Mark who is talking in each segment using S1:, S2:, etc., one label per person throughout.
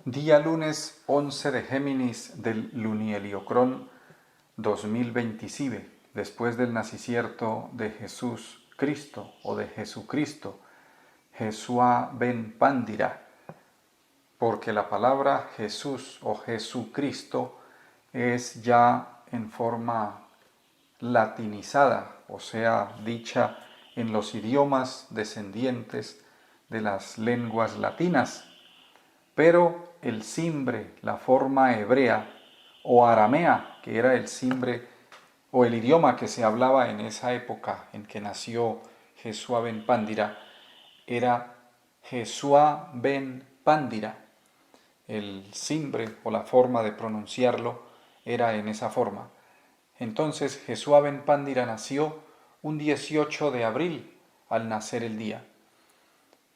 S1: Día lunes 11 de Géminis del Lunieliocrón 2027, después del nacicierto de Jesús Cristo o de Jesucristo, Jesúa ben Pandira, porque la palabra Jesús o Jesucristo es ya en forma latinizada, o sea, dicha en los idiomas descendientes de las lenguas latinas. Pero el cimbre, la forma hebrea o aramea, que era el cimbre o el idioma que se hablaba en esa época en que nació Jesúa ben Pandira, era Jesúa ben Pandira. El cimbre o la forma de pronunciarlo era en esa forma. Entonces Jesúa ben Pandira nació un 18 de abril al nacer el día,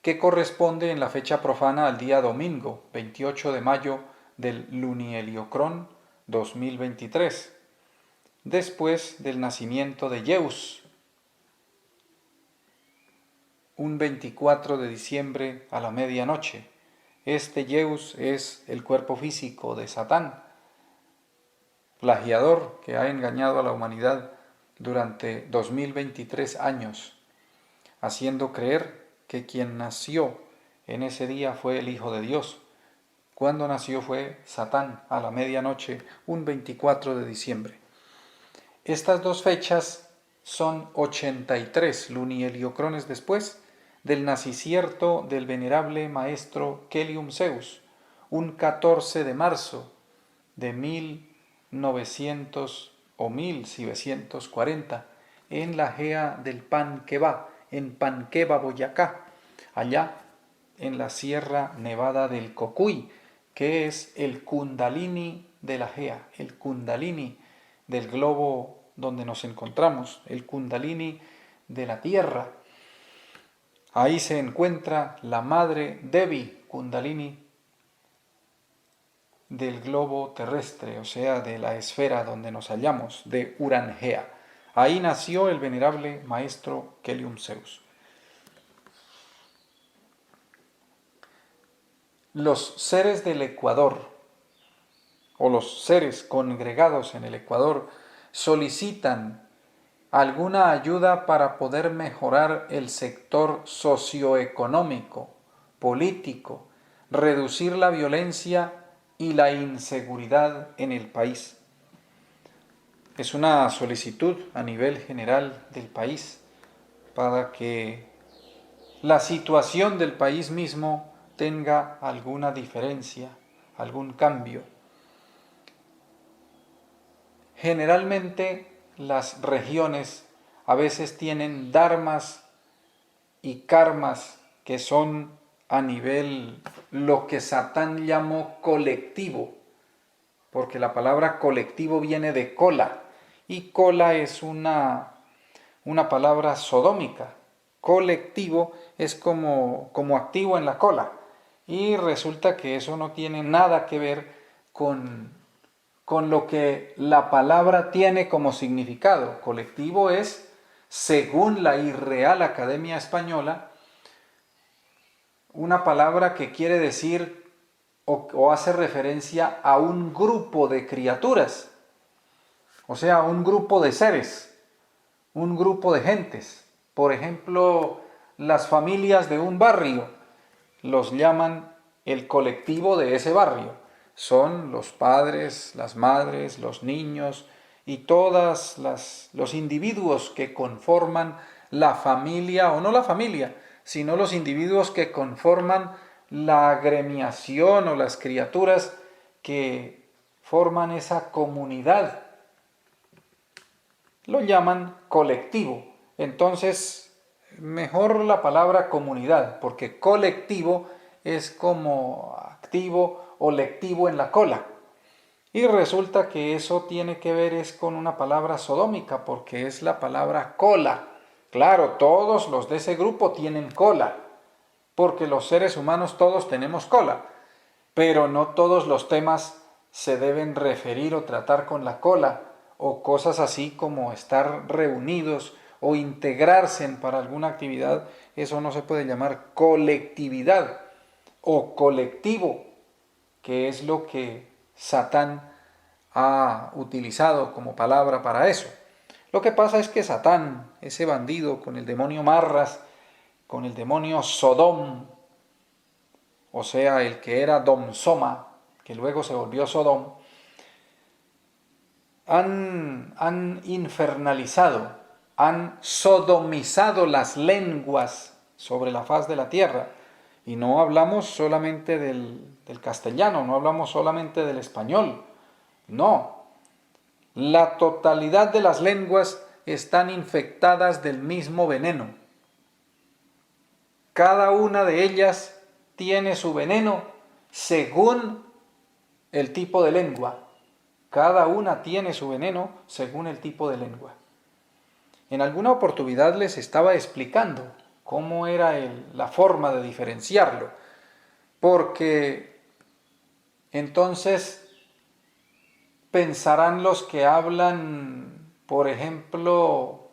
S1: que corresponde en la fecha profana al día domingo, 28 de mayo del Lunieliocrón 2023, después del nacimiento de Zeus, un 24 de diciembre a la medianoche. Este Zeus es el cuerpo físico de Satán, plagiador que ha engañado a la humanidad durante 2023 años, haciendo creer que quien nació en ese día fue el Hijo de Dios. Cuando nació fue Satán a la medianoche, un 24 de diciembre. Estas dos fechas son 83 lunieliocrones después del nacicierto del venerable maestro Kelium Zeus, un 14 de marzo de 1900 o 1940, en la Gea del Panqueba, en Panqueba, Boyacá, allá en la Sierra Nevada del Cocuy, que es el Kundalini de la Gea, el Kundalini del globo donde nos encontramos, el Kundalini de la Tierra. Ahí se encuentra la madre Devi, Kundalini del globo terrestre, o sea, de la esfera donde nos hallamos, de Urangea. Ahí nació el venerable maestro Kelium Zeus. Los seres del Ecuador, o los seres congregados en el Ecuador, solicitan alguna ayuda para poder mejorar el sector socioeconómico, político, reducir la violencia y la inseguridad en el país. Es una solicitud a nivel general del país para que la situación del país mismo tenga alguna diferencia, algún cambio. Generalmente las regiones a veces tienen dharmas y karmas que son a nivel lo que Satán llamó colectivo, porque la palabra colectivo viene de cola, y cola es una palabra sodómica. Colectivo es como activo en la cola, y resulta que eso no tiene nada que ver con lo que la palabra tiene como significado. Colectivo es, según la Real Academia Española, una palabra que quiere decir o hace referencia a un grupo de criaturas, o sea, un grupo de seres, un grupo de gentes. Por ejemplo, las familias de un barrio los llaman el colectivo de ese barrio. Son los padres, las madres, los niños y todos los individuos que conforman la familia, o no la familia, sino los individuos que conforman la agremiación o las criaturas que forman esa comunidad. Lo llaman colectivo. Entonces, mejor la palabra comunidad, porque colectivo es como activo o lectivo en la cola. Y resulta que eso tiene que ver es con una palabra sodómica, porque es la palabra cola. Claro, todos los de ese grupo tienen cola, porque los seres humanos todos tenemos cola, pero no todos los temas se deben referir o tratar con la cola, o cosas así como estar reunidos o integrarse para alguna actividad. Eso no se puede llamar colectividad o colectivo, que es lo que Satán ha utilizado como palabra para eso. Lo que pasa es que Satán, ese bandido con el demonio Marras, con el demonio Sodom, o sea, el que era Domsoma, que luego se volvió Sodom, han infernalizado, han sodomizado las lenguas sobre la faz de la tierra. Y no hablamos solamente del castellano, no hablamos solamente del español, no. La totalidad de las lenguas están infectadas del mismo veneno. Cada una de ellas tiene su veneno según el tipo de lengua. Cada una tiene su veneno según el tipo de lengua. En alguna oportunidad les estaba explicando cómo era la forma de diferenciarlo, porque entonces pensarán los que hablan, por ejemplo,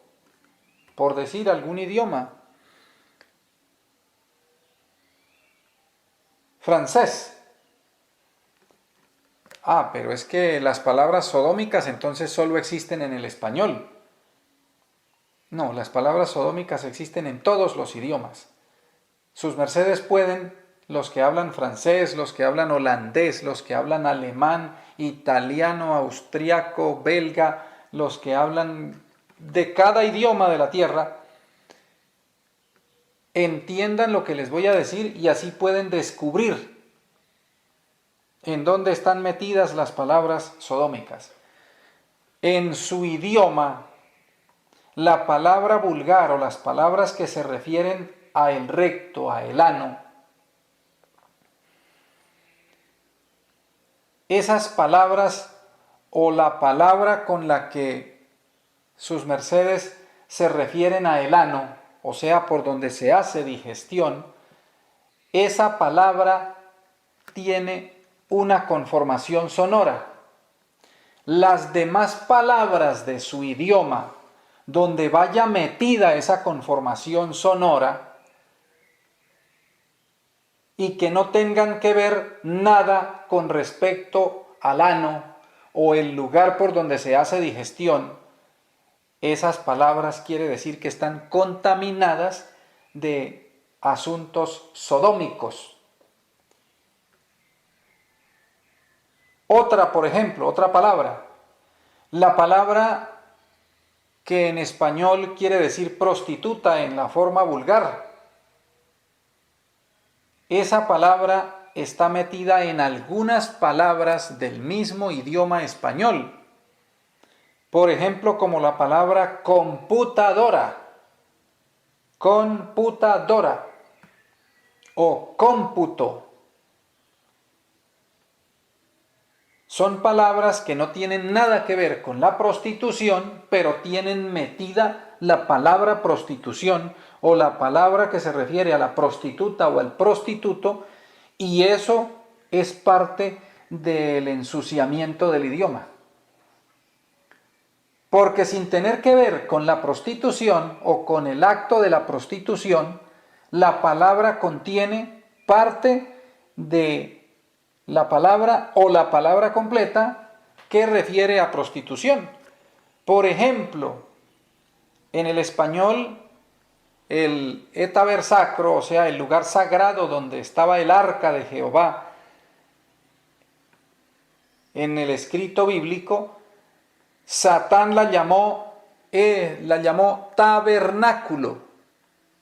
S1: por decir algún idioma, francés. Pero es que las palabras sodómicas entonces solo existen en el español. No, las palabras sodómicas existen en todos los idiomas. Sus mercedes pueden, los que hablan francés, los que hablan holandés, los que hablan alemán, italiano, austriaco, belga, los que hablan de cada idioma de la tierra, entiendan lo que les voy a decir y así pueden descubrir en dónde están metidas las palabras sodómicas. En su idioma, la palabra vulgar o las palabras que se refieren a el recto, a el ano, esas palabras o la palabra con la que sus mercedes se refieren a el ano, o sea, por donde se hace digestión, esa palabra tiene una conformación sonora. Las demás palabras de su idioma, donde vaya metida esa conformación sonora y que no tengan que ver nada con respecto al ano o el lugar por donde se hace digestión, esas palabras quiere decir que están contaminadas de asuntos sodómicos. Otra, por ejemplo, otra palabra, la palabra que en español quiere decir prostituta en la forma vulgar. Esa palabra está metida en algunas palabras del mismo idioma español. Por ejemplo, como la palabra computadora, computadora o cómputo. Son palabras que no tienen nada que ver con la prostitución, pero tienen metida la palabra prostitución o la palabra que se refiere a la prostituta o al prostituto, y eso es parte del ensuciamiento del idioma. Porque sin tener que ver con la prostitución o con el acto de la prostitución, la palabra contiene parte de la palabra o la palabra completa que refiere a prostitución. Por ejemplo, en el español, el étaber sacro, o sea, el lugar sagrado donde estaba el arca de Jehová, en el escrito bíblico, Satán la llamó tabernáculo,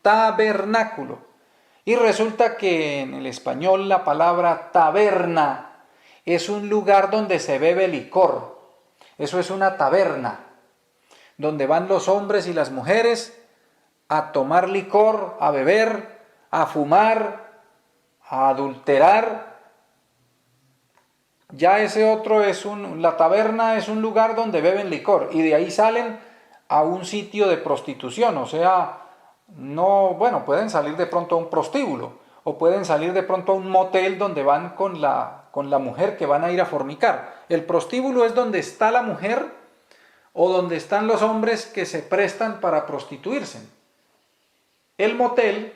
S1: tabernáculo. Y resulta que en el español la palabra taberna es un lugar donde se bebe licor. Eso es una taberna, donde van los hombres y las mujeres a tomar licor, a beber, a fumar, a adulterar. Ya ese otro la taberna es un lugar donde beben licor y de ahí salen a un sitio de prostitución, o sea, no, bueno, pueden salir de pronto a un prostíbulo o pueden salir de pronto a un motel donde van con la mujer que van a ir a fornicar. El prostíbulo es donde está la mujer o donde están los hombres que se prestan para prostituirse. El motel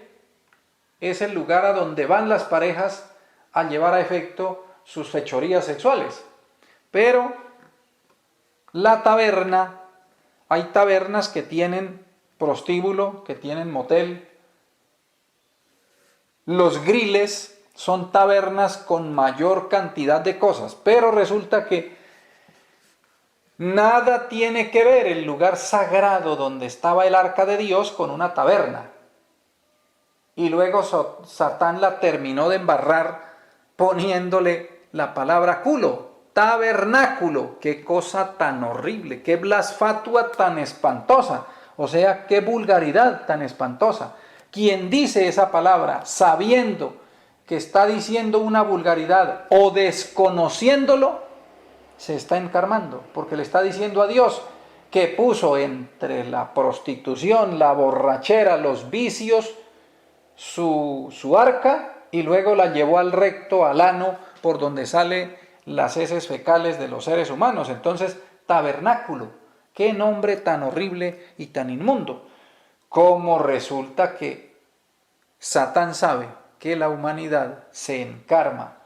S1: es el lugar a donde van las parejas a llevar a efecto sus fechorías sexuales. Pero la taberna, hay tabernas que tienen prostíbulo, que tienen motel. Los griles son tabernas con mayor cantidad de cosas, pero resulta que nada tiene que ver el lugar sagrado donde estaba el arca de Dios con una taberna. Y luego Satán la terminó de embarrar poniéndole la palabra culo, tabernáculo. Qué cosa tan horrible, qué blasfatua tan espantosa, o sea, qué vulgaridad tan espantosa. Quien dice esa palabra sabiendo que está diciendo una vulgaridad o desconociéndolo, se está encarmando, porque le está diciendo a Dios que puso entre la prostitución, la borrachera, los vicios, su arca, y luego la llevó al recto, al ano, por donde salen las heces fecales de los seres humanos. Entonces, tabernáculo, qué nombre tan horrible y tan inmundo. Como resulta que Satán sabe que la humanidad se encarma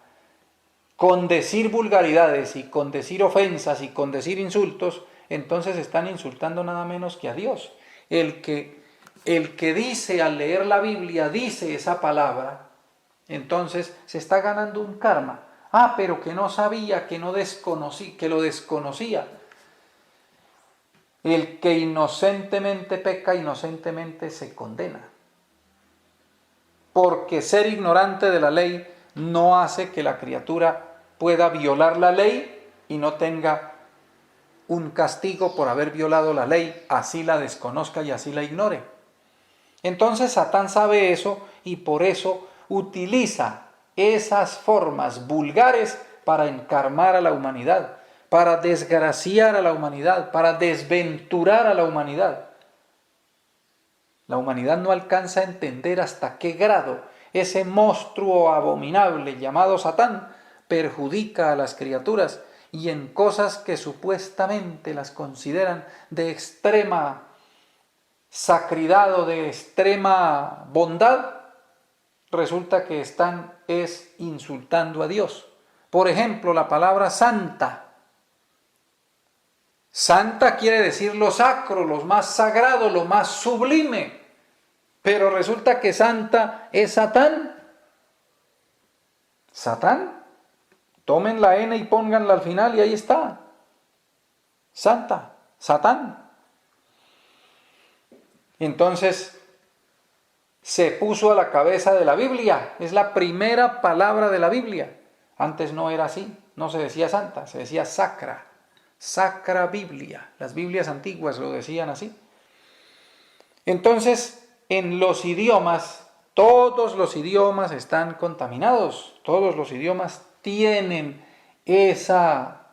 S1: con decir vulgaridades y con decir ofensas y con decir insultos, entonces están insultando nada menos que a Dios. El que dice al leer la Biblia, dice esa palabra, entonces se está ganando un karma. Ah, pero que no sabía, que lo desconocía. El que inocentemente peca, inocentemente se condena. Porque ser ignorante de la ley no hace que la criatura pueda violar la ley y no tenga un castigo por haber violado la ley, así la desconozca y así la ignore. Entonces Satán sabe eso y por eso utiliza esas formas vulgares para encarmar a la humanidad, para desgraciar a la humanidad, para desventurar a la humanidad. La humanidad no alcanza a entender hasta qué grado ese monstruo abominable llamado Satán perjudica a las criaturas y en cosas que supuestamente las consideran de extrema sacridad o de extrema bondad, resulta que están insultando a Dios. Por ejemplo, la palabra santa. Santa quiere decir lo sacro, lo más sagrado, lo más sublime. Pero resulta que santa es Satán. ¿Satán? Tomen la N y pónganla al final y ahí está. Santa, Satán. Entonces, se puso a la cabeza de la Biblia. Es la primera palabra de la Biblia. Antes no era así. No se decía santa, se decía sacra. Sacra Biblia. Las Biblias antiguas lo decían así. Entonces, en los idiomas, todos los idiomas están contaminados. Todos los idiomas tienen esa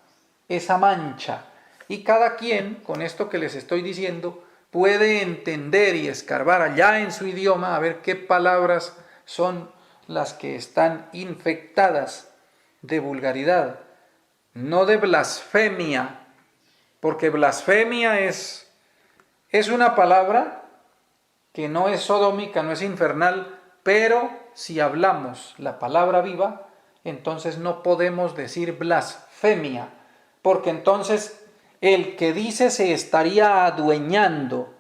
S1: mancha. Y cada quien, con esto que les estoy diciendo, puede entender y escarbar allá en su idioma a ver qué palabras son las que están infectadas de vulgaridad, no de blasfemia, porque blasfemia es una palabra que no es sodómica, no es infernal, pero si hablamos la palabra viva, entonces no podemos decir blasfemia, porque entonces el que dice se estaría adueñando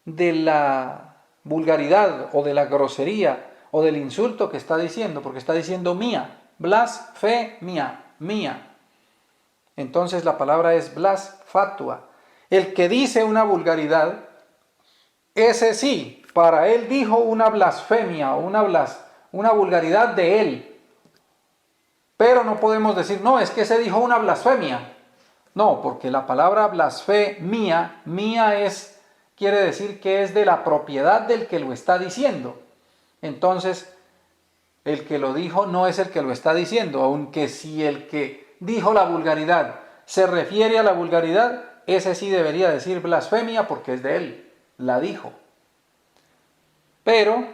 S1: de la vulgaridad o de la grosería o del insulto que está diciendo, porque está diciendo mía, blasfemia, mía. Entonces la palabra es blasfatua. El que dice una vulgaridad, ese sí, para él dijo una blasfemia o una vulgaridad de él. Pero no podemos decir, no, es que ese dijo una blasfemia. No, porque la palabra blasfemia, quiere decir que es de la propiedad del que lo está diciendo. Entonces, el que lo dijo no es el que lo está diciendo, aunque si el que dijo la vulgaridad se refiere a la vulgaridad, ese sí debería decir blasfemia porque es de él, la dijo. Pero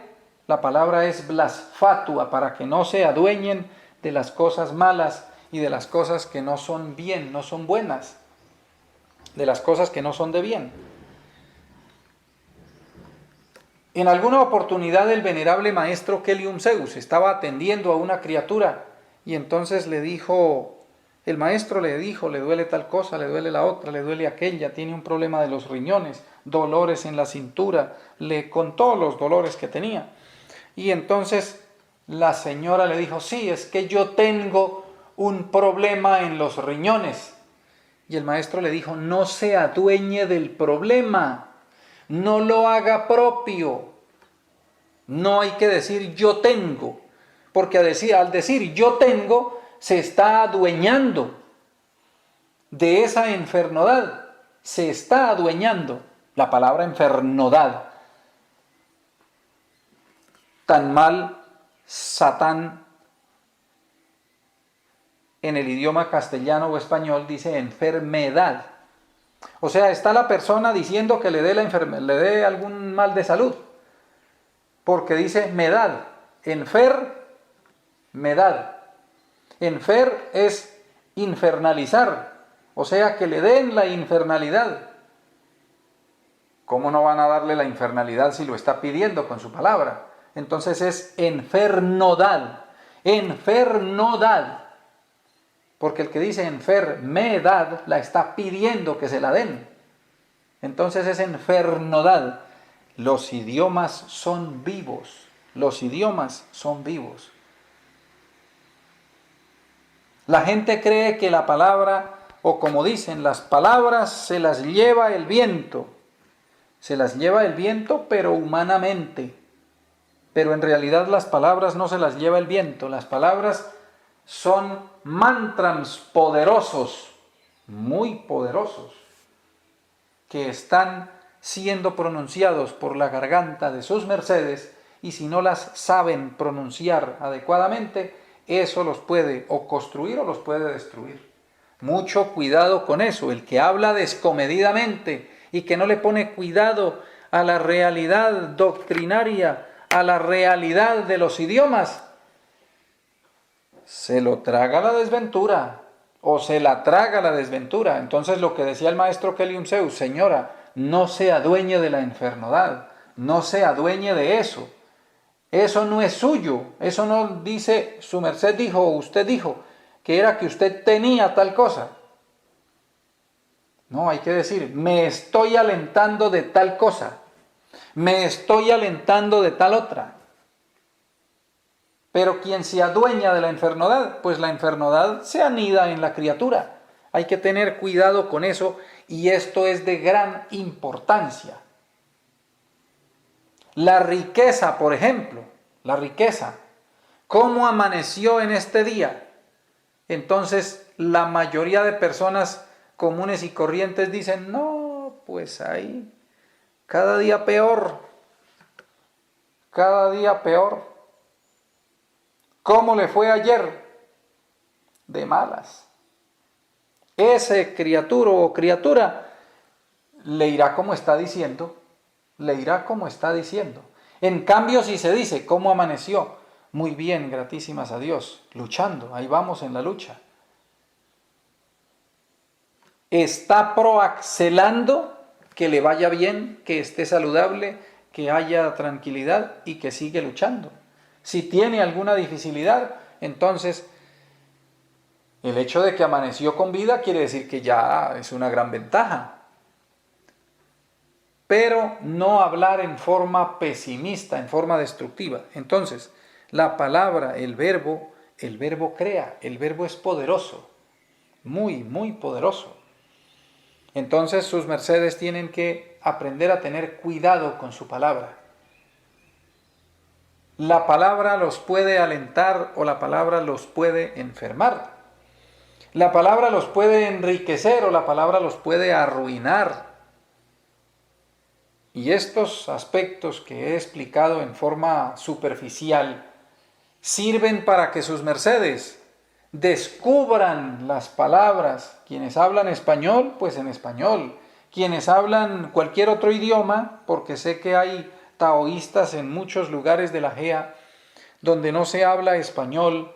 S1: la palabra es blasfatua para que no se adueñen de las cosas malas y de las cosas que no son bien, no son buenas, de las cosas que no son de bien. En alguna oportunidad el venerable maestro Kelium Zeus estaba atendiendo a una criatura Y entonces le dijo, el maestro le dijo, le duele tal cosa, le duele la otra, le duele aquella, tiene un problema de los riñones, dolores en la cintura, le contó los dolores que tenía. Y entonces la señora le dijo, sí, es que yo tengo un problema en los riñones. Y el maestro le dijo, no se adueñe del problema, no lo haga propio. No hay que decir yo tengo, porque al decir yo tengo, se está adueñando de esa enfermedad, se está adueñando. La palabra enfermedad, tan mal Satán en el idioma castellano o español dice enfermedad. O sea, está la persona diciendo que le dé algún mal de salud, porque dice medad, enfermedad. Enfer es infernalizar, o sea, que le den la infernalidad. ¿Cómo no van a darle la infernalidad si lo está pidiendo con su palabra? Entonces es enfermedad, enfermedad. Porque el que dice enfermedad la está pidiendo que se la den. Entonces es enfermedad. Los idiomas son vivos. Los idiomas son vivos. La gente cree que la palabra, o como dicen, las palabras se las lleva el viento. Se las lleva el viento, pero humanamente. Pero en realidad las palabras no se las lleva el viento. Las palabras son mantras poderosos, muy poderosos, que están siendo pronunciados por la garganta de sus mercedes, y si no las saben pronunciar adecuadamente, eso los puede o construir o los puede destruir. Mucho cuidado con eso. El que habla descomedidamente y que no le pone cuidado a la realidad doctrinaria, a la realidad de los idiomas, se lo traga la desventura o se la traga la desventura. Entonces lo que decía el maestro Kelium Zeus, señora, no se adueñe de la enfermedad, no se adueñe de eso. Eso no es suyo, eso no dice, su merced dijo o usted dijo, que era que usted tenía tal cosa. No, hay que decir, me estoy alentando de tal cosa, me estoy alentando de tal otra. Pero quien se adueña de la enfermedad, pues la enfermedad se anida en la criatura. Hay que tener cuidado con eso, y esto es de gran importancia. La riqueza, por ejemplo, la riqueza, ¿cómo amaneció en este día? Entonces la mayoría de personas comunes y corrientes dicen, no, pues ahí, cada día peor, cada día peor. ¿Cómo le fue ayer? De malas. Ese criatura o criatura le irá como está diciendo, le irá como está diciendo. En cambio, si se dice, ¿cómo amaneció? Muy bien, gratísimas a Dios, luchando, ahí vamos en la lucha. Está proaxelando que le vaya bien, que esté saludable, que haya tranquilidad y que sigue luchando. Si tiene alguna dificultad, entonces el hecho de que amaneció con vida quiere decir que ya es una gran ventaja. Pero no hablar en forma pesimista, en forma destructiva. Entonces, la palabra, el verbo crea, el verbo es poderoso, muy, muy poderoso. Entonces sus mercedes tienen que aprender a tener cuidado con su palabra. La palabra los puede alentar o la palabra los puede enfermar. La palabra los puede enriquecer o la palabra los puede arruinar. Y estos aspectos que he explicado en forma superficial sirven para que sus mercedes descubran las palabras. Quienes hablan español, pues en español. Quienes hablan cualquier otro idioma, porque sé que hay taoístas en muchos lugares de la GEA donde no se habla español,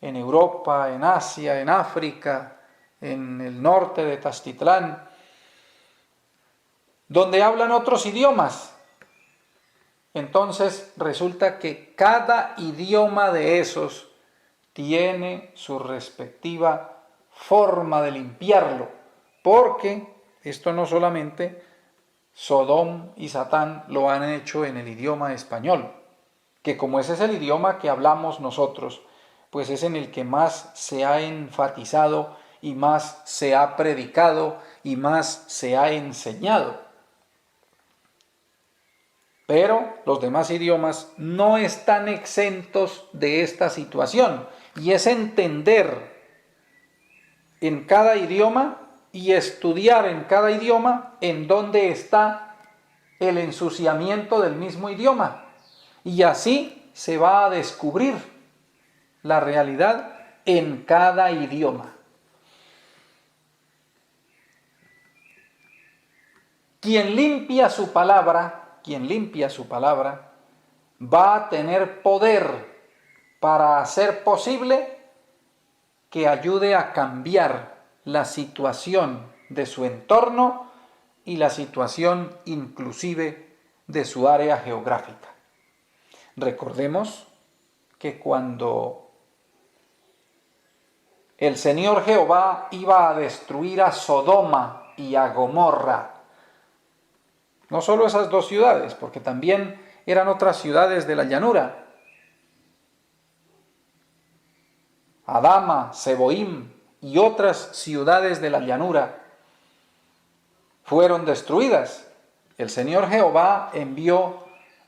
S1: en Europa, en Asia, en África, en el norte de Taztitlán, donde hablan otros idiomas. Entonces resulta que cada idioma de esos tiene su respectiva forma de limpiarlo, porque esto no solamente Sodom y Satán lo han hecho en el idioma español, que como ese es el idioma que hablamos nosotros, pues es en el que más se ha enfatizado y más se ha predicado y más se ha enseñado. Pero los demás idiomas no están exentos de esta situación, y es entender en cada idioma y estudiar en cada idioma en dónde está el ensuciamiento del mismo idioma. Y así se va a descubrir la realidad en cada idioma. Quien limpia su palabra, va a tener poder para hacer posible que ayude a cambiar la situación de su entorno y la situación inclusive de su área geográfica. Recordemos que cuando el Señor Jehová iba a destruir a Sodoma y a Gomorra, no solo esas dos ciudades, porque también eran otras ciudades de la llanura, Adama, Seboim y otras ciudades de la llanura fueron destruidas. El Señor Jehová envió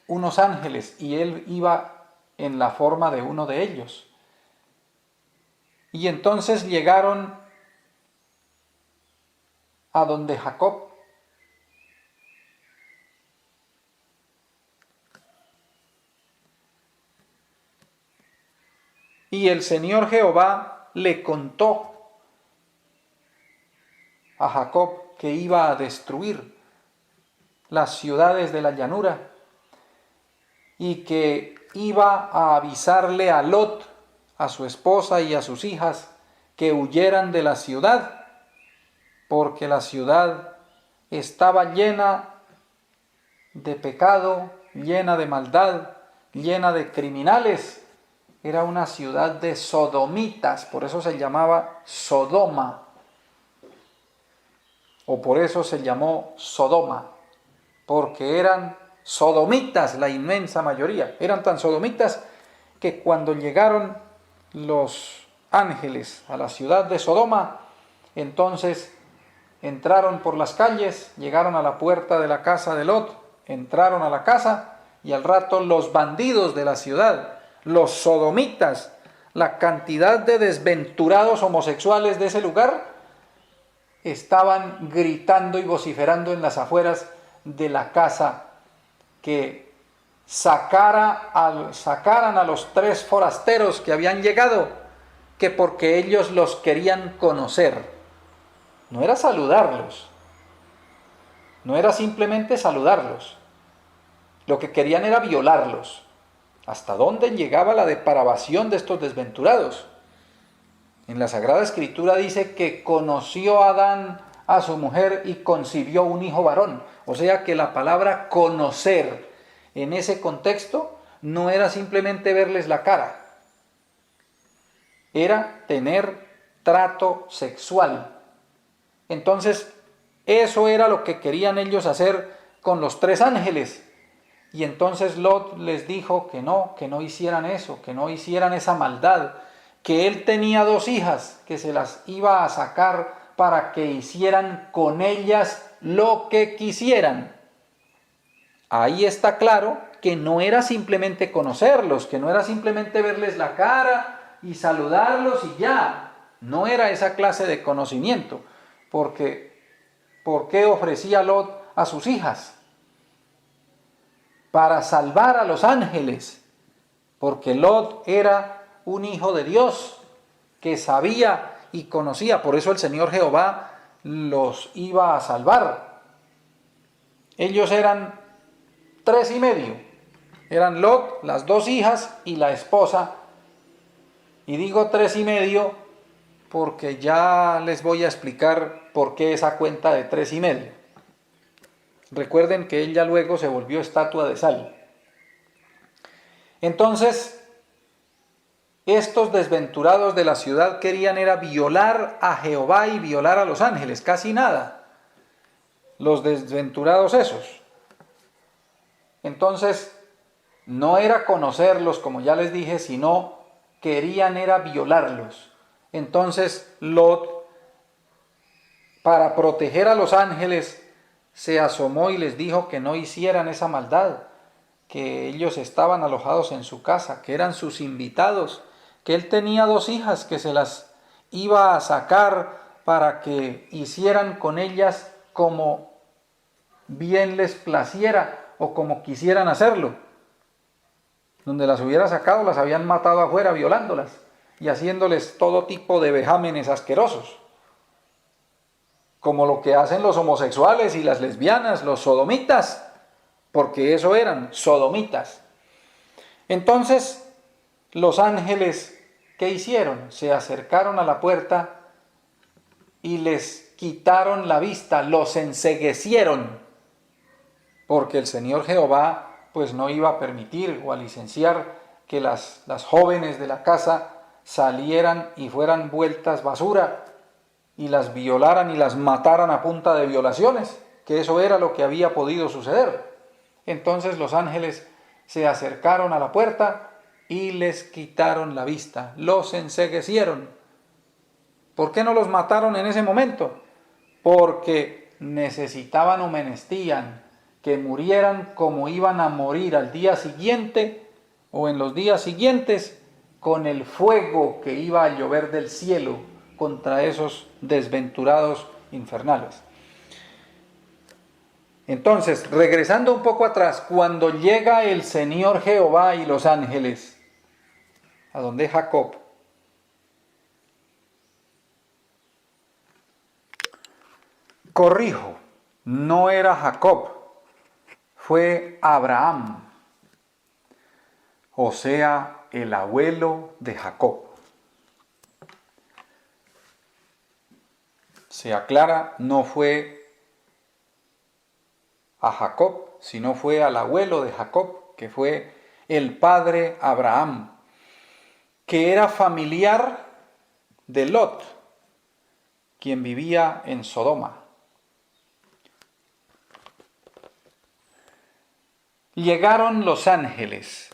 S1: unos ángeles y él iba en la forma de uno de ellos. Y entonces llegaron a donde Jacob. Y el Señor Jehová le contó a Jacob que iba a destruir las ciudades de la llanura y que iba a avisarle a Lot, a su esposa y a sus hijas, que huyeran de la ciudad, porque la ciudad estaba llena de pecado, llena de maldad, llena de criminales. Era una ciudad de sodomitas, por eso se llamaba Sodoma, o por eso se llamó Sodoma, porque eran sodomitas la inmensa mayoría. Eran tan sodomitas que cuando llegaron los ángeles a la ciudad de Sodoma, entonces entraron por las calles, llegaron a la puerta de la casa de Lot, entraron a la casa y al rato los bandidos de la ciudad, los sodomitas, la cantidad de desventurados homosexuales de ese lugar, estaban gritando y vociferando en las afueras de la casa que sacaran a los 3 forasteros que habían llegado, que porque ellos los querían conocer. No era saludarlos, no era simplemente saludarlos, lo que querían era violarlos. ¿Hasta dónde llegaba la depravación de estos desventurados? En la Sagrada Escritura dice que conoció Adán a su mujer y concibió un hijo varón. O sea que la palabra conocer en ese contexto no era simplemente verles la cara, era tener trato sexual. Entonces, eso era lo que querían ellos hacer con los 3 ángeles. Y entonces Lot les dijo que no hicieran eso, que no hicieran esa maldad, que él tenía 2 hijas, que se las iba a sacar para que hicieran con ellas lo que quisieran. Ahí está claro que no era simplemente conocerlos, que no era simplemente verles la cara y saludarlos y ya. No era esa clase de conocimiento, porque ¿por qué ofrecía Lot a sus hijas? Para salvar a los ángeles, porque Lot era un hijo de Dios que sabía y conocía, por eso el Señor Jehová los iba a salvar. Ellos eran 3 y medio, eran Lot, las 2 hijas y la esposa, y digo 3 y medio porque ya les voy a explicar por qué esa cuenta de 3 y medio. Recuerden que él ya luego se volvió estatua de sal. Entonces, estos desventurados de la ciudad querían era violar a Jehová y violar a los ángeles, casi nada, los desventurados esos. Entonces, no era conocerlos, como ya les dije, sino querían era violarlos. Entonces, Lot, para proteger a los ángeles, se asomó y les dijo que no hicieran esa maldad, que ellos estaban alojados en su casa, que eran sus invitados, que él tenía 2 hijas que se las iba a sacar para que hicieran con ellas como bien les placiera o como quisieran hacerlo. Donde las hubiera sacado, las habían matado afuera violándolas y haciéndoles todo tipo de vejámenes asquerosos, como lo que hacen los homosexuales y las lesbianas, los sodomitas, porque eso eran, sodomitas. Entonces, los ángeles, ¿qué hicieron? Se acercaron a la puerta y les quitaron la vista, los enceguecieron, porque el Señor Jehová pues no iba a permitir o a licenciar que las jóvenes de la casa salieran y fueran vueltas basura y las violaran y las mataran a punta de violaciones, que eso era lo que había podido suceder. Entonces los ángeles se acercaron a la puerta y les quitaron la vista, los enceguecieron. ¿Por qué no los mataron en ese momento? Porque necesitaban o menesteían que murieran como iban a morir al día siguiente o en los días siguientes, con el fuego que iba a llover del cielo contra esos desventurados infernales. Entonces, regresando un poco atrás, cuando llega el Señor Jehová y los ángeles a donde Jacob, corrijo, no era Jacob, fue Abraham, o sea, el abuelo de Jacob. Se aclara, no fue a Jacob, sino fue al abuelo de Jacob, que fue el padre Abraham, que era familiar de Lot, quien vivía en Sodoma. Llegaron los ángeles,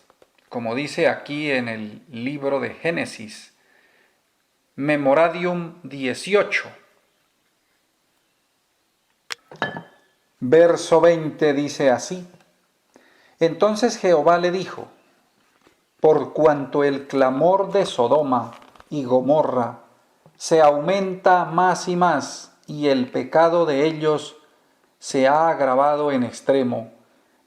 S1: como dice aquí en el libro de Génesis, Memoradium 18. Verso 20 dice así: Entonces Jehová le dijo, por cuanto el clamor de Sodoma y Gomorra se aumenta más y más, y el pecado de ellos se ha agravado en extremo,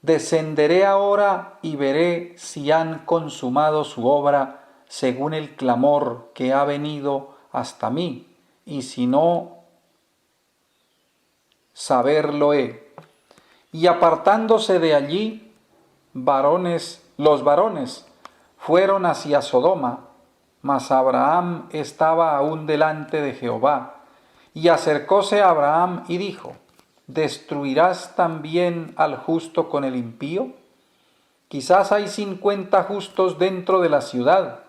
S1: descenderé ahora y veré si han consumado su obra según el clamor que ha venido hasta mí, y si no, saberlo he. Y apartándose de allí, los varones fueron hacia Sodoma, mas Abraham estaba aún delante de Jehová. Y acercóse a Abraham y dijo, ¿destruirás también al justo con el impío? Quizás hay 50 justos dentro de la ciudad.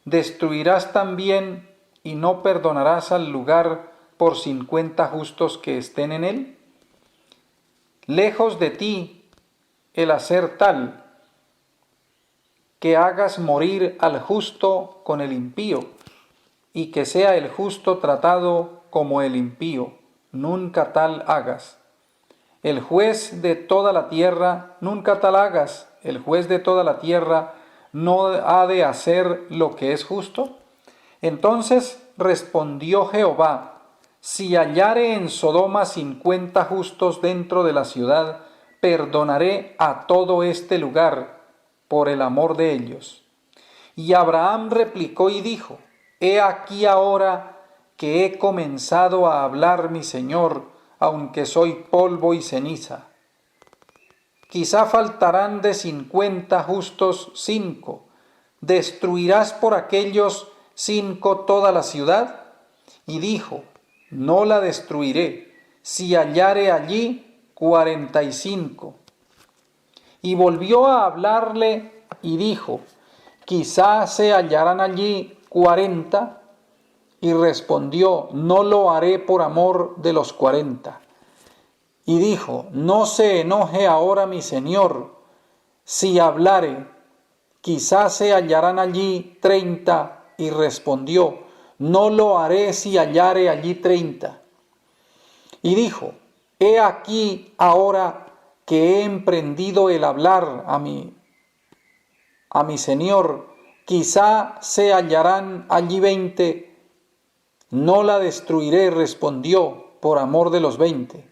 S1: ¿Destruirás también y no perdonarás al lugar por 50 justos que estén en él? Lejos de ti el hacer tal, que hagas morir al justo con el impío, y que sea el justo tratado como el impío, nunca tal hagas. El juez de toda la tierra, nunca tal hagas. El juez de toda la tierra no ha de hacer lo que es justo. Entonces respondió Jehová, si hallare en Sodoma 50 justos dentro de la ciudad, perdonaré a todo este lugar por el amor de ellos. Y Abraham replicó y dijo, he aquí ahora que he comenzado a hablar mi Señor, aunque soy polvo y ceniza. Quizá faltarán de 50 justos 5. ¿Destruirás por aquellos 5 toda la ciudad? Y dijo, no la destruiré, si hallare allí 45. Y volvió a hablarle y dijo,
S2: quizá se hallarán allí 40. Y respondió, no lo haré por amor de los 40. Y dijo, no se enoje ahora mi señor, si hablare, quizá se hallarán allí 30. Y respondió, no lo haré si hallare allí 30. Y dijo, he aquí ahora que he emprendido el hablar a mi señor, quizá se hallarán allí 20. No la destruiré, respondió, por amor de los 20.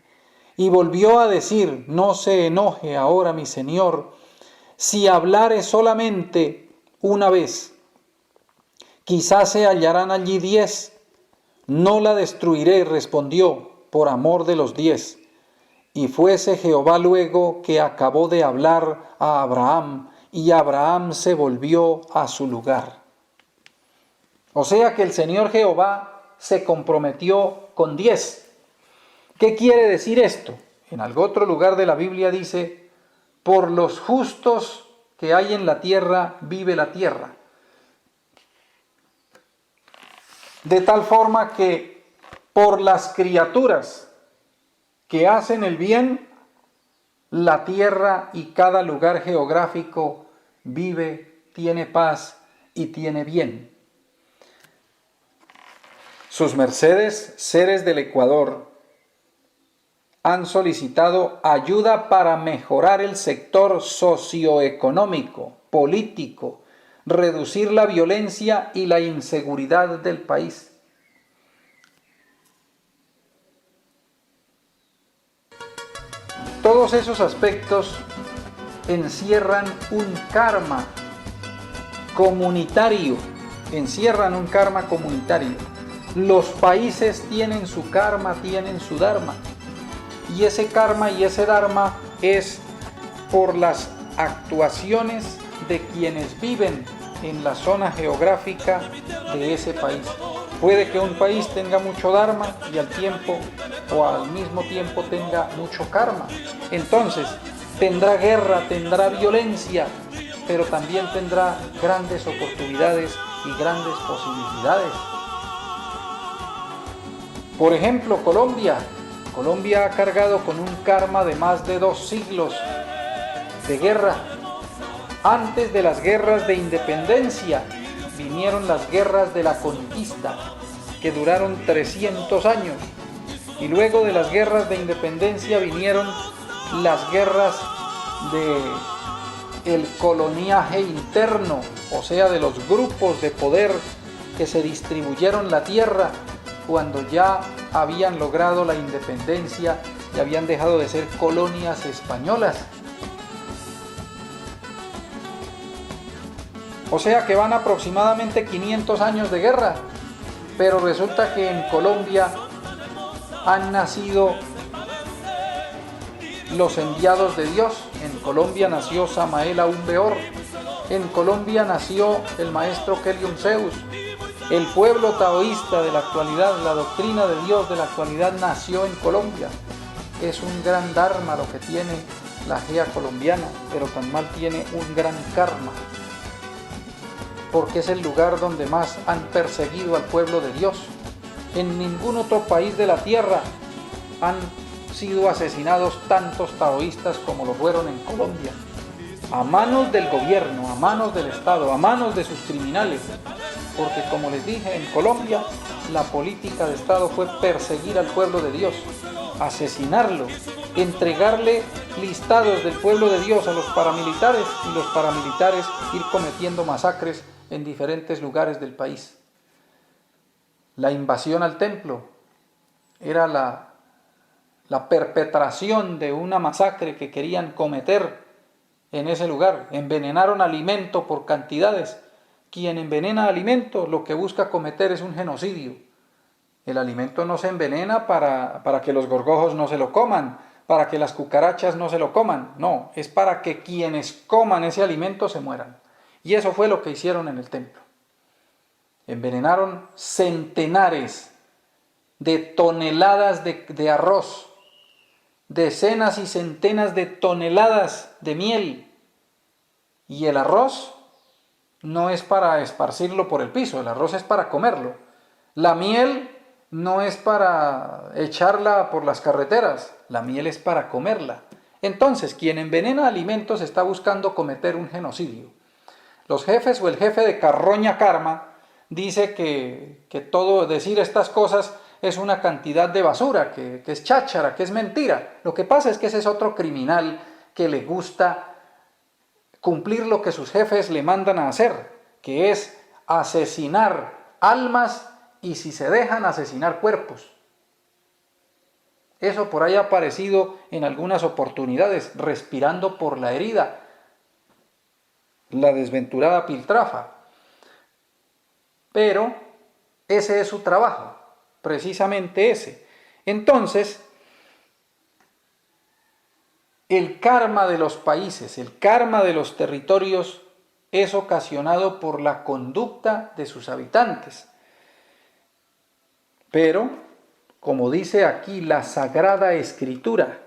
S2: Y volvió a decir, no se enoje ahora mi señor, si hablare solamente una vez. Quizás se hallarán allí 10. No la destruiré, respondió, por amor de los 10. Y fuese Jehová luego que acabó de hablar a Abraham, y Abraham se volvió a su lugar. O sea que el Señor Jehová se comprometió con 10. ¿Qué quiere decir esto? En algún otro lugar de la Biblia dice, por los justos que hay en la tierra, vive la tierra. De tal forma que por las criaturas que hacen el bien, la tierra y cada lugar geográfico vive, tiene paz y tiene bien. Sus mercedes, seres del Ecuador, han solicitado ayuda para mejorar el sector socioeconómico, político, reducir la violencia y la inseguridad del país. Todos esos aspectos encierran un karma comunitario, Los países tienen su karma, tienen su dharma. Y ese karma y ese dharma es por las actuaciones de quienes viven en la zona geográfica de ese país. Puede que un país tenga mucho dharma y al mismo tiempo tenga mucho karma. Entonces, tendrá guerra, tendrá violencia, pero también tendrá grandes oportunidades y grandes posibilidades. Por ejemplo, Colombia ha cargado con un karma de más de 2 siglos de guerra. Antes de las guerras de independencia vinieron las guerras de la conquista, que duraron 300 años. Y luego de las guerras de independencia vinieron las guerras del coloniaje interno, o sea, de los grupos de poder que se distribuyeron la tierra cuando ya habían logrado la independencia y habían dejado de ser colonias españolas. O sea que van aproximadamente 500 años de guerra, pero resulta que en Colombia han nacido los enviados de Dios. En Colombia nació Samael Aún Weor, en Colombia nació el maestro Kelium Zeus. El pueblo taoísta de la actualidad, la doctrina de Dios de la actualidad nació en Colombia. Es un gran dharma lo que tiene la GEA colombiana, pero tan mal tiene un gran karma, porque es el lugar donde más han perseguido al pueblo de Dios. En ningún otro país de la tierra han sido asesinados tantos taoístas como lo fueron en Colombia, a manos del gobierno, a manos del Estado, a manos de sus criminales. Porque como les dije, en Colombia la política de Estado fue perseguir al pueblo de Dios, asesinarlo, entregarle listados del pueblo de Dios a los paramilitares y los paramilitares ir cometiendo masacres en diferentes lugares del país. La invasión al templo era la perpetración de una masacre que querían cometer en ese lugar. Envenenaron alimento por cantidades. Quien envenena alimento lo que busca cometer es un genocidio. El alimento no se envenena para que los gorgojos no se lo coman, para que las cucarachas no se lo coman. No, es para que quienes coman ese alimento se mueran. Y eso fue lo que hicieron en el templo. Envenenaron centenares de toneladas de arroz, decenas y centenas de toneladas de miel. Y el arroz no es para esparcirlo por el piso, el arroz es para comerlo. La miel no es para echarla por las carreteras, la miel es para comerla. Entonces, quien envenena alimentos está buscando cometer un genocidio. Los jefes o el jefe de Carroña Karma dice que todo decir estas cosas es una cantidad de basura, que es cháchara, que es mentira. Lo que pasa es que ese es otro criminal que le gusta cumplir lo que sus jefes le mandan a hacer, que es asesinar almas y, si se dejan, asesinar cuerpos. Eso por ahí ha aparecido en algunas oportunidades, respirando por la herida, la desventurada piltrafa. Pero ese es su trabajo, precisamente ese. Entonces, el karma de los países, el karma de los territorios es ocasionado por la conducta de sus habitantes. Pero, como dice aquí la Sagrada Escritura,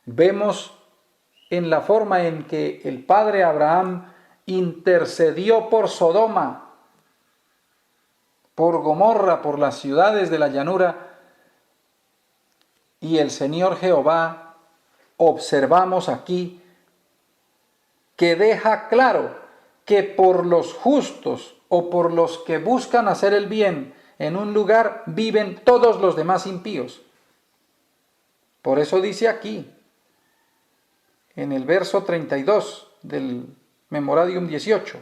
S2: vemos en la forma en que el padre Abraham intercedió por Sodoma, por Gomorra, por las ciudades de la llanura, y el Señor Jehová, observamos aquí, que deja claro que por los justos o por los que buscan hacer el bien en un lugar viven todos los demás impíos. Por eso dice aquí, en el verso 32 del Memoradium 18,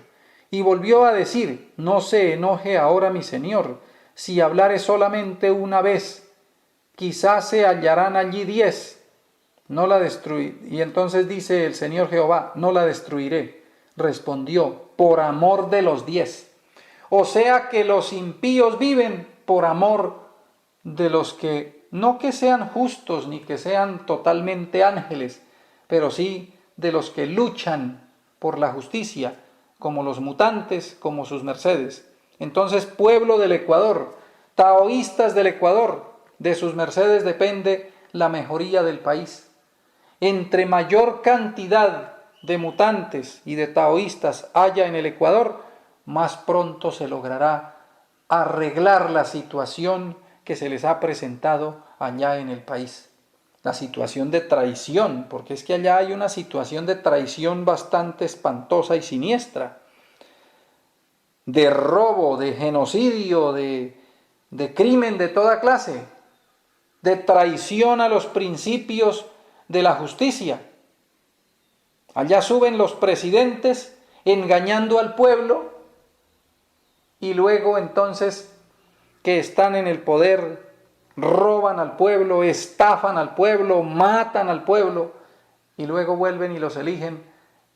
S2: y volvió a decir, no se enoje ahora mi Señor, si hablare solamente una vez, quizás se hallarán allí 10, no la destruiré. Y entonces dice el Señor Jehová, no la destruiré. Respondió, por amor de los 10. O sea que los impíos viven por amor de los que, no que sean justos ni que sean totalmente ángeles, pero sí de los que luchan por la justicia, como los mutantes, como sus mercedes. Entonces, pueblo del Ecuador, taoístas del Ecuador, de sus mercedes depende la mejoría del país. Entre mayor cantidad de mutantes y de taoístas haya en el Ecuador, más pronto se logrará arreglar la situación que se les ha presentado allá en el país. La situación de traición, porque es que allá hay una situación de traición bastante espantosa y siniestra, de robo, de genocidio, de crimen de toda clase, de traición a los principios de la justicia. Allá suben los presidentes engañando al pueblo y luego entonces que están en el poder roban al pueblo, estafan al pueblo, matan al pueblo y luego vuelven y los eligen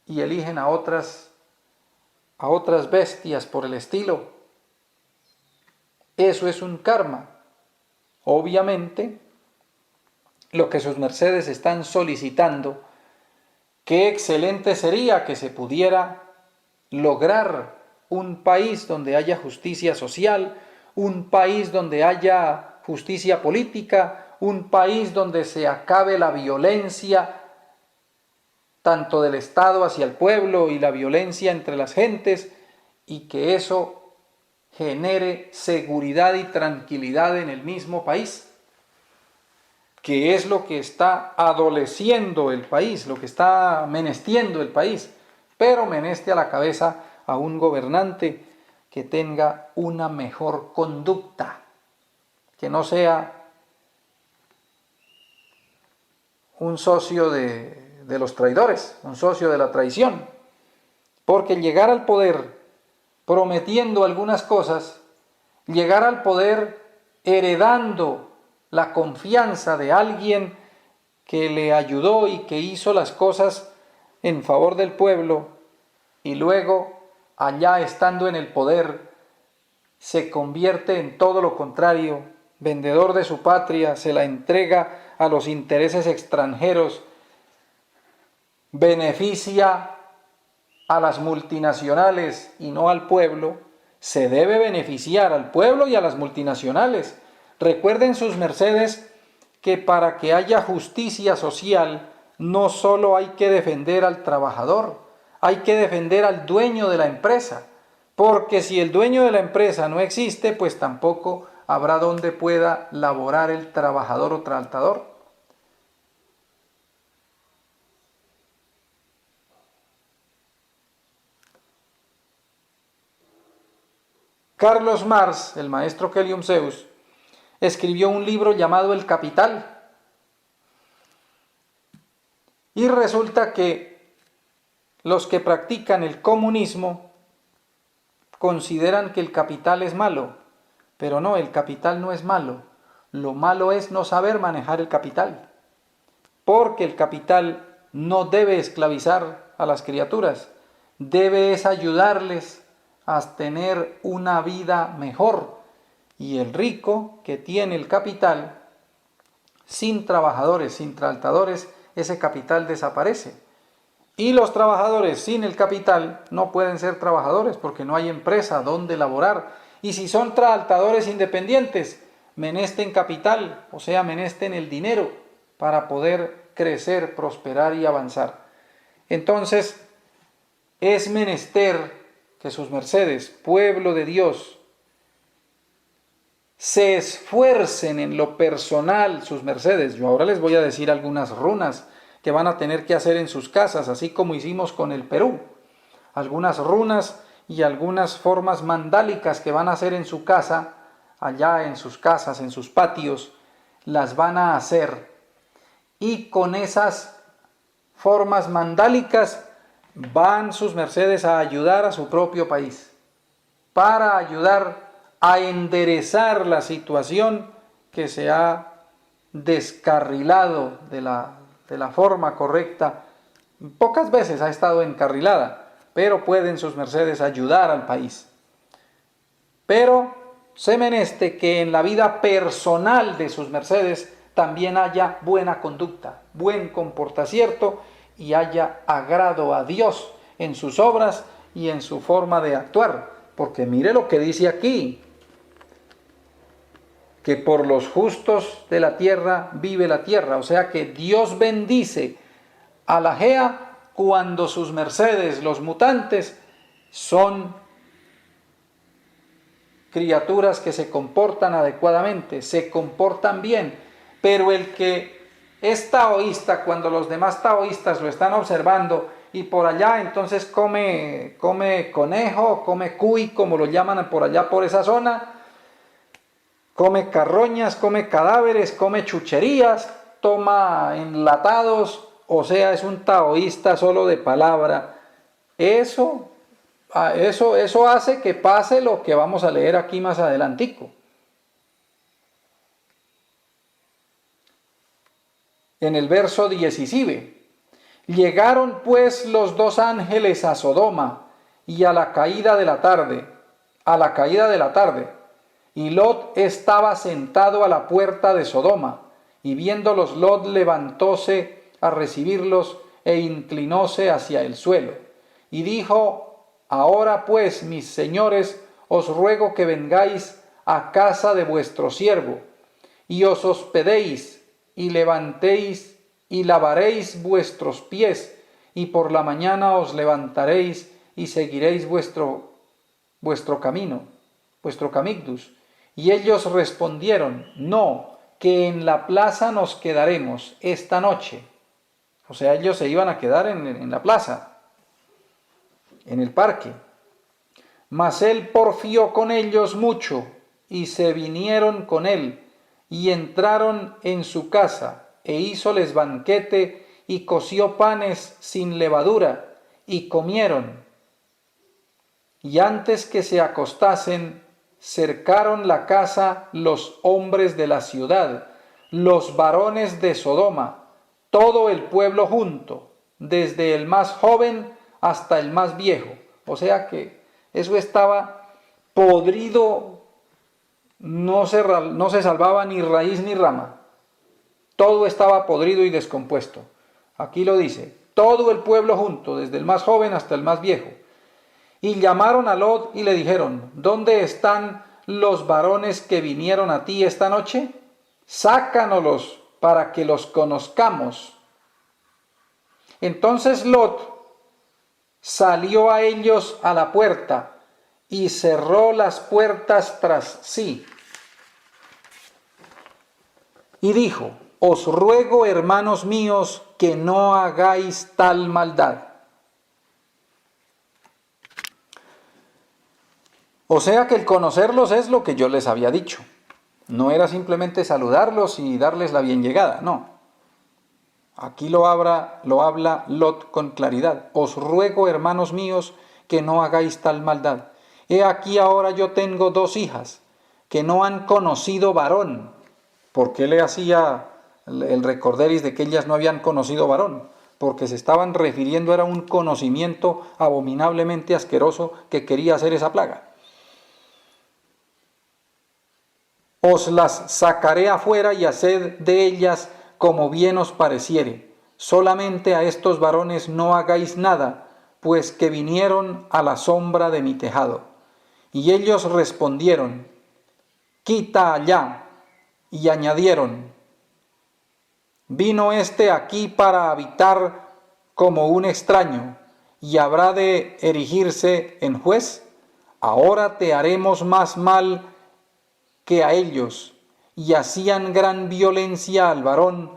S2: y eligen a otras bestias por el estilo. Eso es un karma. Obviamente, lo que sus mercedes están solicitando, qué excelente sería que se pudiera lograr un país donde haya justicia social, un país donde haya justicia política, un país donde se acabe la violencia tanto del Estado hacia el pueblo y la violencia entre las gentes, y que eso genere seguridad y tranquilidad en el mismo país, que es lo que está adoleciendo el país, lo que está menestiendo el país, pero meneste a la cabeza a un gobernante que tenga una mejor conducta, que no sea un socio de los traidores, un socio de la traición, porque llegar al poder prometiendo algunas cosas, llegar al poder heredando la confianza de alguien que le ayudó y que hizo las cosas en favor del pueblo, y luego, allá estando en el poder, se convierte en todo lo contrario, vendedor de su patria, se la entrega a los intereses extranjeros, beneficia a las multinacionales y no al pueblo. Se debe beneficiar al pueblo y a las multinacionales. Recuerden sus mercedes que para que haya justicia social no solo hay que defender al trabajador, hay que defender al dueño de la empresa, porque si el dueño de la empresa no existe, pues tampoco habrá donde pueda laborar el trabajador o trabajador. Carlos Marx, el maestro Kelly Zeus, escribió un libro llamado El Capital. Y resulta que los que practican el comunismo consideran que el capital es malo, pero no, el capital no es malo. Lo malo es no saber manejar el capital, porque el capital no debe esclavizar a las criaturas, debe es ayudarles a tener una vida mejor. Y el rico que tiene el capital, sin trabajadores, sin trabajadores, ese capital desaparece. Y los trabajadores sin el capital no pueden ser trabajadores porque no hay empresa donde laborar. Y si son trabajadores independientes, menesten capital, o sea, menesten el dinero para poder crecer, prosperar y avanzar. Entonces, es menester que sus mercedes, pueblo de Dios, se esfuercen en lo personal, sus mercedes. Yo ahora les voy a decir algunas runas que van a tener que hacer en sus casas, así como hicimos con el Perú. Algunas runas y algunas formas mandálicas que van a hacer en su casa, allá en sus casas, en sus patios, las van a hacer. Y con esas formas mandálicas van sus mercedes a ayudar a su propio país, para ayudar a enderezar la situación que se ha descarrilado de la forma correcta. Pocas veces ha estado encarrilada, pero pueden sus mercedes ayudar al país. Pero se meneste que en la vida personal de sus mercedes también haya buena conducta, buen comportamiento y haya agrado a Dios en sus obras y en su forma de actuar. Porque mire lo que dice aquí, que por los justos de la tierra vive la tierra. O sea que Dios bendice a la Gea cuando sus mercedes, los mutantes, son criaturas que se comportan adecuadamente, se comportan bien. Pero el que es taoísta, cuando los demás taoístas lo están observando y por allá entonces come conejo, come cuy, como lo llaman por allá por esa zona, come carroñas, come cadáveres, come chucherías, toma enlatados, o sea, es un taoísta solo de palabra. Eso hace que pase lo que vamos a leer aquí más adelantico. En el verso 17, llegaron pues los dos ángeles a Sodoma y a la caída de la tarde, y Lot estaba sentado a la puerta de Sodoma, y viéndolos Lot levantóse a recibirlos e inclinóse hacia el suelo, y dijo: ahora pues, mis señores, os ruego que vengáis a casa de vuestro siervo, y os hospedéis, y levantéis, y lavaréis vuestros pies, y por la mañana os levantaréis, y seguiréis vuestro camino, vuestro camigdus. Y ellos respondieron: no, que en la plaza nos quedaremos esta noche. O sea, ellos se iban a quedar en la plaza, en el parque. Mas él porfió con ellos mucho, y se vinieron con él, y entraron en su casa, e hízoles banquete, y coció panes sin levadura, y comieron. Y antes que se acostasen, cercaron la casa los hombres de la ciudad, los varones de Sodoma, todo el pueblo junto, desde el más joven hasta el más viejo. O sea que eso estaba podrido, no se salvaba ni raíz ni rama. Todo estaba podrido y descompuesto. Aquí lo dice, todo el pueblo junto, desde el más joven hasta el más viejo. Y llamaron a Lot y le dijeron: ¿dónde están los varones que vinieron a ti esta noche? Sácanoslos para que los conozcamos. Entonces Lot salió a ellos a la puerta y cerró las puertas tras sí. Y dijo: os ruego, hermanos míos, que no hagáis tal maldad. O sea que el conocerlos es lo que yo les había dicho. No era simplemente saludarlos y darles la bien llegada, no. Aquí lo habla Lot con claridad. Os ruego, hermanos míos, que no hagáis tal maldad. He aquí ahora yo tengo 2 hijas que no han conocido varón. ¿Por qué le hacía el recorderis de que ellas no habían conocido varón? Porque se estaban refiriendo, era un conocimiento abominablemente asqueroso que quería hacer esa plaga. Os las sacaré afuera y haced de ellas como bien os pareciere. Solamente a estos varones no hagáis nada, pues que vinieron a la sombra de mi tejado. Y ellos respondieron: quita allá. Y añadieron: vino éste aquí para habitar como un extraño, y habrá de erigirse en juez. Ahora te haremos más mal que a ellos. Y hacían gran violencia al varón,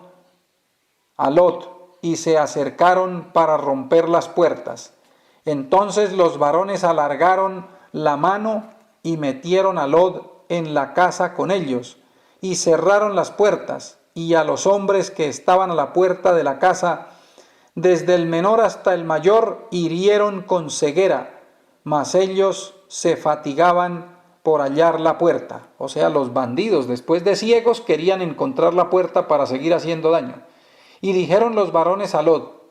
S2: a Lot, y se acercaron para romper las puertas. Entonces los varones alargaron la mano y metieron a Lot en la casa con ellos, y cerraron las puertas, y a los hombres que estaban a la puerta de la casa, desde el menor hasta el mayor, hirieron con ceguera, mas ellos se fatigaban por hallar la puerta. O sea, los bandidos, después de ciegos, querían encontrar la puerta para seguir haciendo daño. Y dijeron los varones a Lot: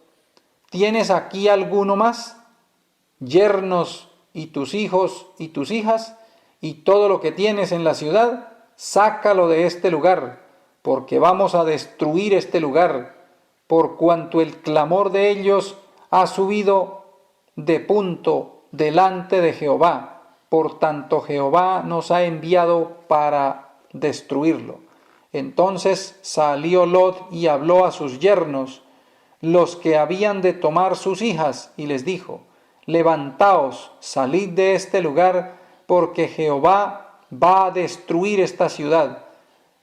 S2: ¿tienes aquí alguno más? Yernos y tus hijos y tus hijas, y todo lo que tienes en la ciudad, sácalo de este lugar, porque vamos a destruir este lugar, por cuanto el clamor de ellos ha subido de punto delante de Jehová. Por tanto, Jehová nos ha enviado para destruirlo. Entonces salió Lot y habló a sus yernos, los que habían de tomar sus hijas, y les dijo: levantaos, salid de este lugar, porque Jehová va a destruir esta ciudad.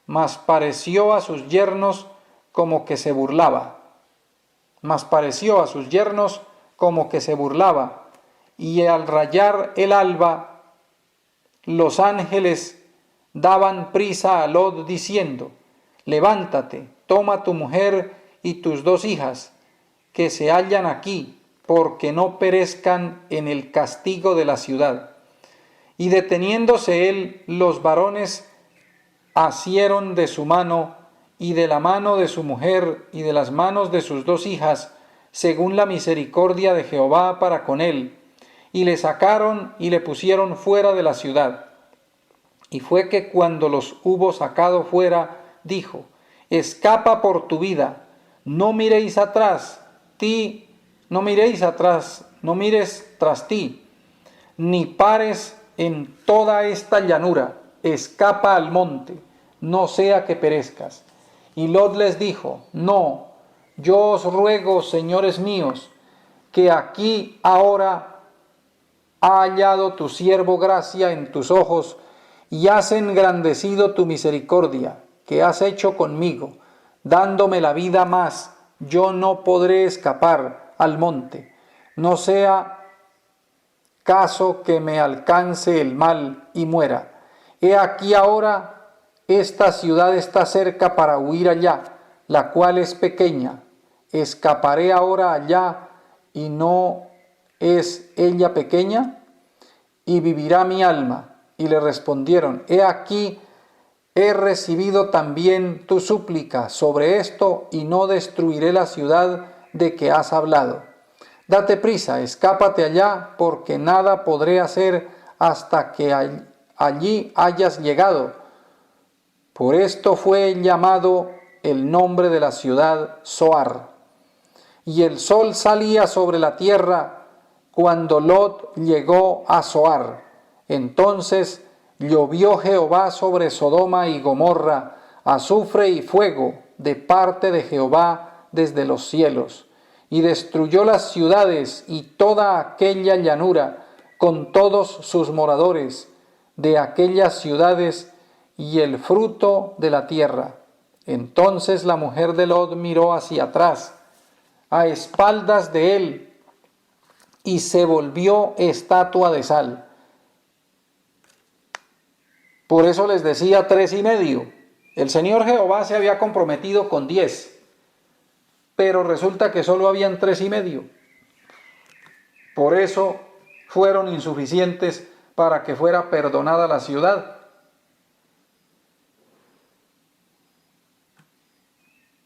S2: Mas pareció a sus yernos como que se burlaba. Y al rayar el alba, los ángeles daban prisa a Lot diciendo: levántate, toma tu mujer y tus 2 hijas, que se hallan aquí, porque no perezcan en el castigo de la ciudad. Y deteniéndose él, los varones asieron de su mano y de la mano de su mujer y de las manos de sus 2 hijas, según la misericordia de Jehová para con él, y le sacaron y le pusieron fuera de la ciudad. Y fue que cuando los hubo sacado fuera, dijo: escapa por tu vida, no mires tras ti, ni pares en toda esta llanura, escapa al monte, no sea que perezcas. Y Lot les dijo: no, yo os ruego, señores míos, que aquí ahora ha hallado tu siervo gracia en tus ojos, y has engrandecido tu misericordia, que has hecho conmigo, dándome la vida, más yo no podré escapar al monte, no sea caso que me alcance el mal y muera. He aquí ahora esta ciudad está cerca para huir allá, la cual es pequeña. ¿Escaparé ahora allá y no es ella pequeña? Y vivirá mi alma. Y le respondieron: he aquí, he recibido también tu súplica sobre esto, y no destruiré la ciudad de que has hablado. Date prisa, escápate allá, porque nada podré hacer hasta que allí hayas llegado. Por esto fue llamado el nombre de la ciudad Zoar. Y el sol salía sobre la tierra cuando Lot llegó a Zoar. Entonces llovió Jehová sobre Sodoma y Gomorra azufre y fuego de parte de Jehová desde los cielos. y destruyó las ciudades y toda aquella llanura con todos sus moradores de aquellas ciudades y el fruto de la tierra. Entonces la mujer de Lot miró hacia atrás, a espaldas de él, y se volvió estatua de sal. Por eso les decía 3,5. El Señor Jehová se había comprometido con 10, pero resulta que solo habían 3,5. Por eso fueron insuficientes para que fuera perdonada la ciudad.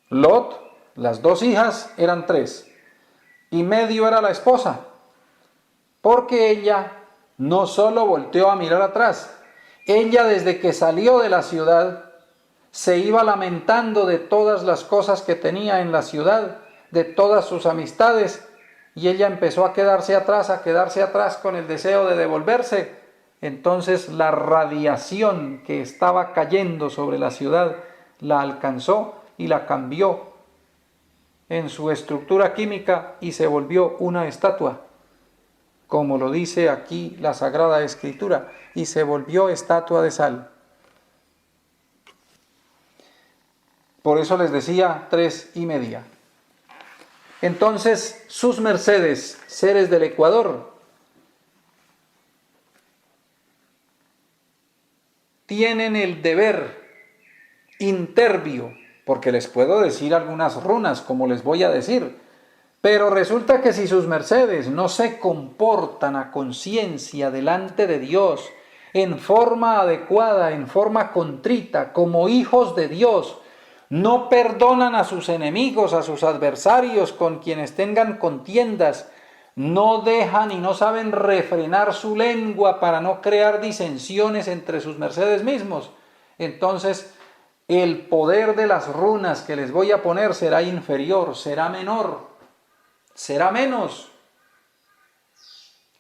S2: Lot, las 2 hijas eran 3,5 era la esposa, porque ella no solo volteó a mirar atrás, ella desde que salió de la ciudad se iba lamentando de todas las cosas que tenía en la ciudad, de todas sus amistades, y ella empezó a quedarse atrás con el deseo de devolverse. Entonces la radiación que estaba cayendo sobre la ciudad la alcanzó y la cambió en su estructura química y se volvió una estatua, como lo dice aquí la Sagrada Escritura, y se volvió estatua de sal. Por eso les decía 3,5. Entonces, sus mercedes, seres del Ecuador, tienen el deber interbio, porque les puedo decir algunas runas, como les voy a decir, pero resulta que si sus mercedes no se comportan a conciencia delante de Dios, en forma adecuada, en forma contrita, como hijos de Dios, no perdonan a sus enemigos, a sus adversarios con quienes tengan contiendas, no dejan y no saben refrenar su lengua para no crear disensiones entre sus mercedes mismos, entonces el poder de las runas que les voy a poner será inferior, será menor, será menos.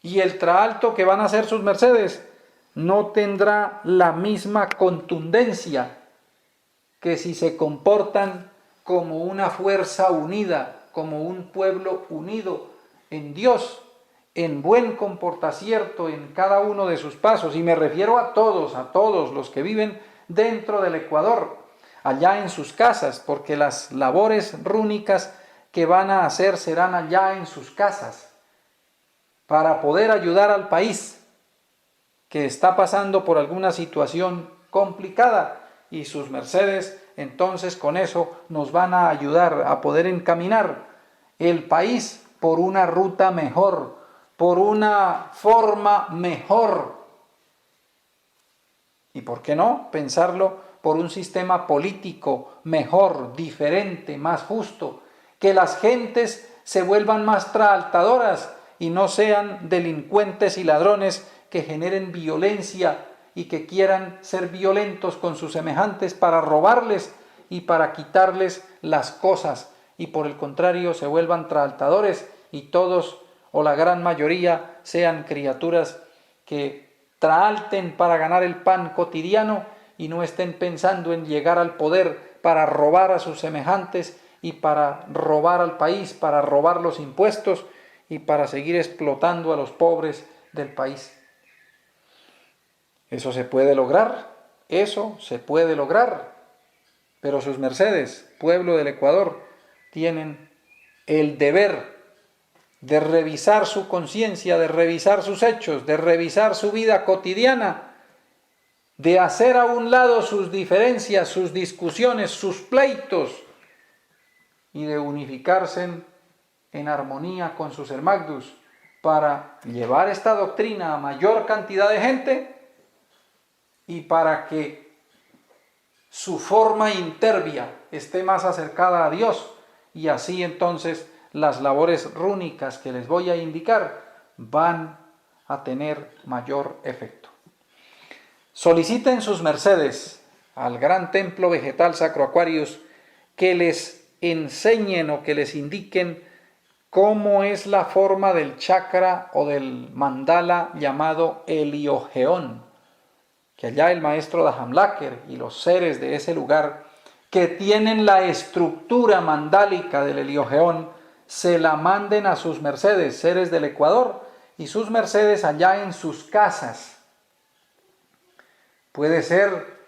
S2: Y el traalto que van a hacer sus mercedes no tendrá la misma contundencia que si se comportan como una fuerza unida, como un pueblo unido en Dios, en buen comportacierto en cada uno de sus pasos. Y me refiero a todos los que viven dentro del Ecuador, allá en sus casas, porque las labores rúnicas que van a hacer serán allá en sus casas, para poder ayudar al país que está pasando por alguna situación complicada, y sus mercedes entonces con eso nos van a ayudar a poder encaminar el país por una ruta mejor, por una forma mejor. ¿Y por qué no pensarlo por un sistema político mejor, diferente, más justo? Que las gentes se vuelvan más traaltadoras y no sean delincuentes y ladrones que generen violencia y que quieran ser violentos con sus semejantes para robarles y para quitarles las cosas, y por el contrario se vuelvan traaltadores y todos o la gran mayoría sean criaturas que traalten para ganar el pan cotidiano y no estén pensando en llegar al poder para robar a sus semejantes y para robar al país, para robar los impuestos y para seguir explotando a los pobres del país. Eso se puede lograr, pero sus mercedes, pueblo del Ecuador, tienen el deber de revisar su conciencia, de revisar sus hechos, de revisar su vida cotidiana, de hacer a un lado sus diferencias, sus discusiones, sus pleitos, y de unificarse en armonía con sus hermagdus para llevar esta doctrina a mayor cantidad de gente y para que su forma interbia esté más acercada a Dios, y así entonces las labores rúnicas que les voy a indicar van a tener mayor efecto. Soliciten sus mercedes al gran templo vegetal Sacro Aquarius que les enseñen o que les indiquen cómo es la forma del chakra o del mandala llamado Heliogeón, que allá el maestro Dahamlaker y los seres de ese lugar que tienen la estructura mandálica del Heliogeón se la manden a sus mercedes, seres del Ecuador, y sus mercedes allá en sus casas. Puede ser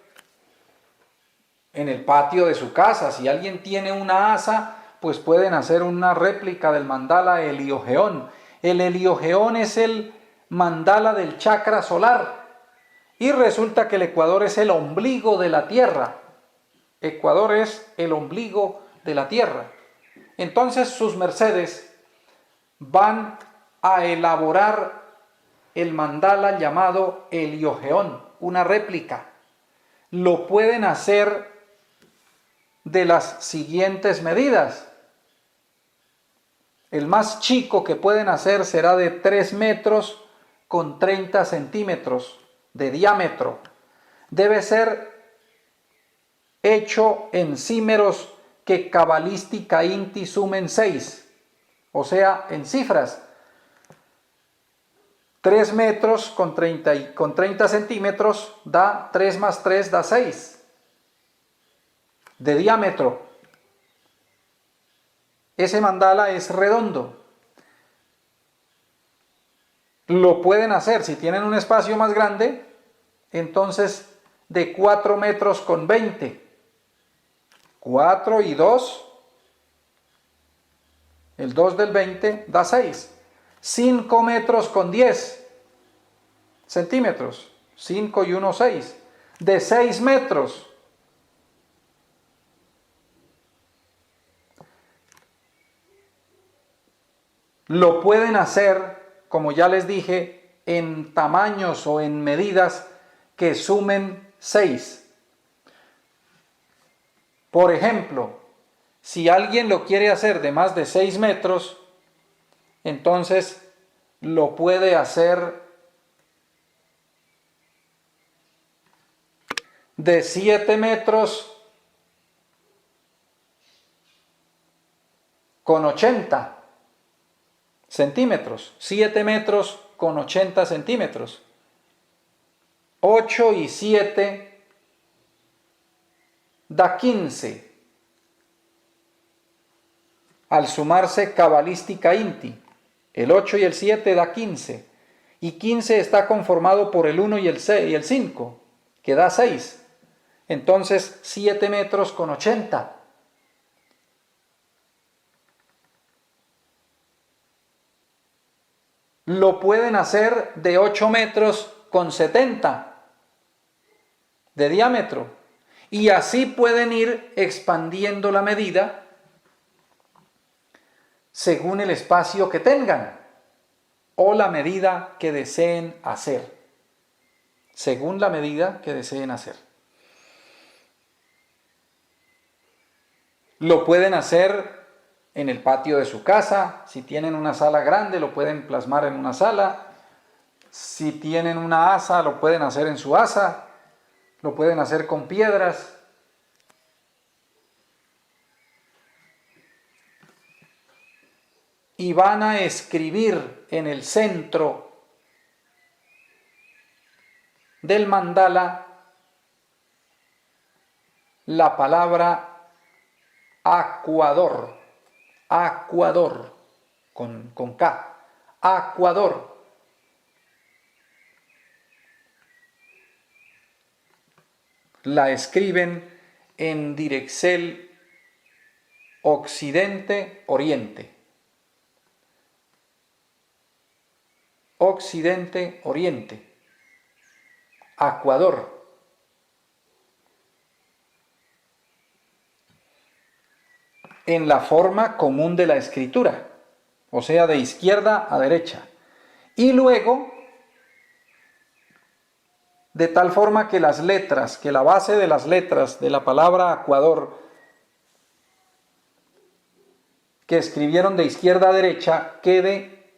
S2: en el patio de su casa. Si alguien tiene una asa, pues pueden hacer una réplica del mandala heliogeón. El heliogeón es el mandala del chakra solar. Y resulta que el Ecuador es el ombligo de la Tierra. Ecuador es el ombligo de la Tierra. Entonces sus mercedes van a elaborar el mandala llamado heliogeón, una réplica. Lo pueden hacer de las siguientes medidas. El más chico que pueden hacer será de 3 metros con 30 centímetros de diámetro. Debe ser hecho en címeros que cabalística inti sumen 6, o sea, en cifras. 3 metros con 30 centímetros da 3 más 3 da 6 de diámetro. Ese mandala es redondo. Lo pueden hacer, si tienen un espacio más grande, entonces de 4 metros con 20. 4 y 2, el 2 del 20 da 6. 5 metros con 10 centímetros, 5 y 1, 6. De 6 metros. Lo pueden hacer, como ya les dije, en tamaños o en medidas que sumen 6. Por ejemplo, si alguien lo quiere hacer de más de 6 metros, entonces lo puede hacer de 7 metros con 80 centímetros. 7 metros con 80 centímetros. 8 y 7 da 15. Al sumarse cabalística inti, el 8 y el 7 da 15. Y 15 está conformado por el 1 y el 5, que da 6. Entonces 7 metros con 80. Lo pueden hacer de 8 metros con 70 de diámetro. Y así pueden ir expandiendo la medida según el espacio que tengan o la medida que deseen hacer. Según la medida que deseen hacer. Lo pueden hacer en el patio de su casa. Si tienen una sala grande, lo pueden plasmar en una sala. Si tienen una asa, lo pueden hacer en su asa. Lo pueden hacer con piedras. Y van a escribir en el centro del mandala la palabra Acuador. Acuador, con K. Acuador. La escriben en direxel occidente-oriente. Occidente-oriente. Acuador. En la forma común de la escritura, o sea, de izquierda a derecha. Y luego, de tal forma que las letras, que la base de las letras de la palabra Acuador, que escribieron de izquierda a derecha, quede,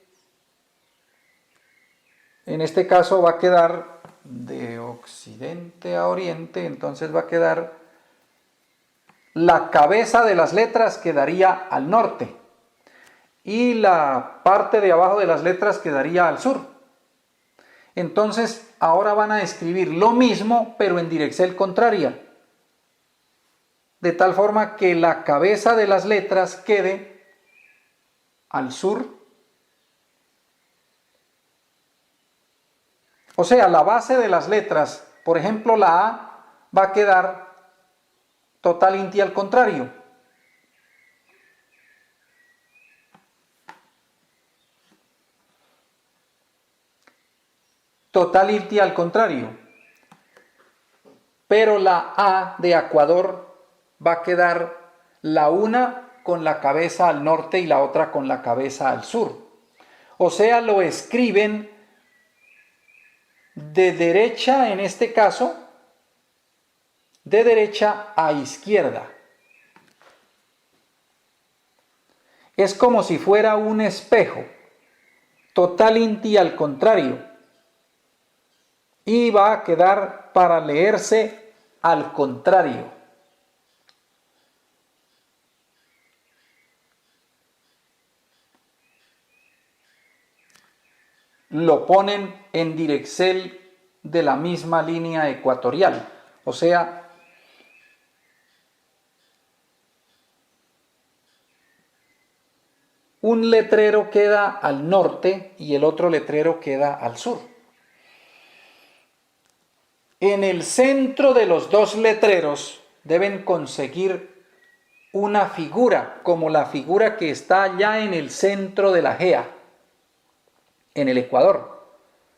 S2: en este caso va a quedar de occidente a oriente, entonces va a quedar, la cabeza de las letras quedaría al norte y la parte de abajo de las letras quedaría al sur. Entonces ahora van a escribir lo mismo pero en direxel contraria, de tal forma que la cabeza de las letras quede al sur. O sea, la base de las letras, por ejemplo, la A va a quedar total inti al contrario. Total inti al contrario. Pero la A de Ecuador va a quedar la una con la cabeza al norte y la otra con la cabeza al sur. O sea, lo escriben de derecha, en este caso, de derecha a izquierda. Es como si fuera un espejo, total inti al contrario. Y va a quedar para leerse al contrario. Lo ponen en direxel de la misma línea ecuatorial. O sea, un letrero queda al norte y el otro letrero queda al sur. En el centro de los dos letreros deben conseguir una figura, como la figura que está ya en el centro de la GEA, en el Ecuador.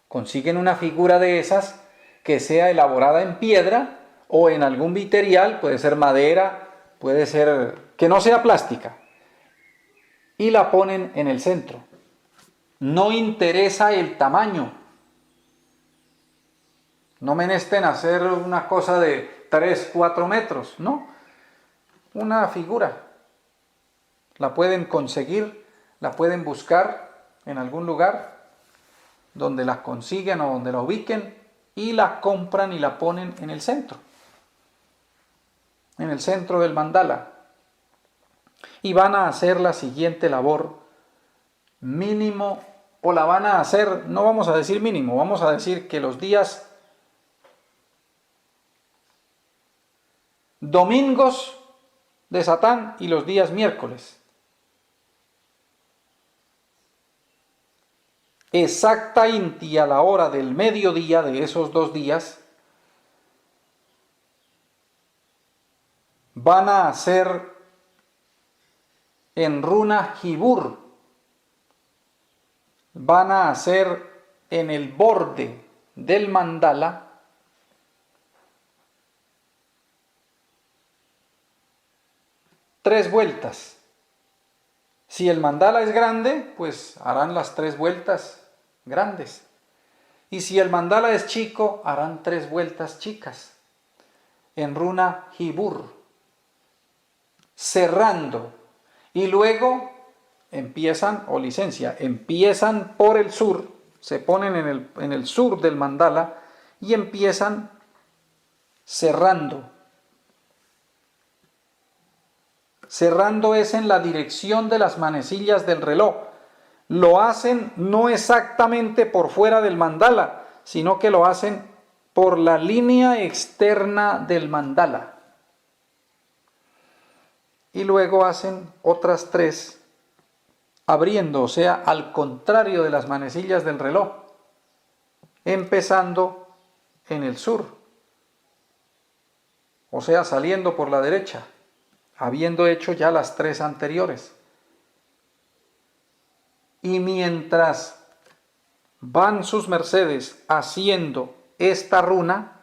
S2: Consiguen una figura de esas que sea elaborada en piedra o en algún material, puede ser madera, puede ser que no sea plástica, y la ponen en el centro. No interesa el tamaño. No menester hacer una cosa de 3, 4 metros, no. Una figura. La pueden conseguir, la pueden buscar en algún lugar donde la consiguen o donde la ubiquen y la compran y la ponen en el centro del mandala. Y van a hacer la siguiente labor, mínimo, o la van a hacer, no vamos a decir mínimo, vamos a decir que los días domingos de Satán y los días miércoles. Exacta inti a la hora del mediodía de esos 2 días, van a hacer en runa Jibur, van a hacer en el borde del mandala tres vueltas. Si el mandala es grande, pues harán las 3 vueltas grandes. Y si el mandala es chico, harán 3 vueltas chicas. En runa Jibur, cerrando. Y luego empiezan por el sur, se ponen en el sur del mandala y empiezan cerrando. Cerrando es en la dirección de las manecillas del reloj. Lo hacen no exactamente por fuera del mandala, sino que lo hacen por la línea externa del mandala. Y luego hacen otras 3 abriendo, o sea, al contrario de las manecillas del reloj, empezando en el sur, o sea, saliendo por la derecha, habiendo hecho ya las 3 anteriores. Y mientras van sus mercedes haciendo esta runa,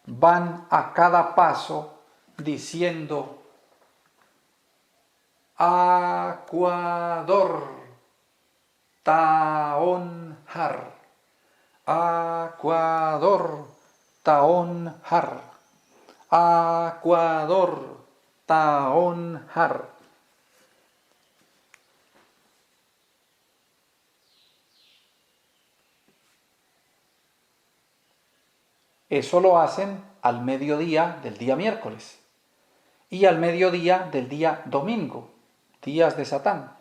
S2: van a cada paso diciendo Ecuador, Taón Har, Ecuador, Taón Har, Ecuador, Taón Har. Eso lo hacen al mediodía del día miércoles y al mediodía del día domingo, días de Satán.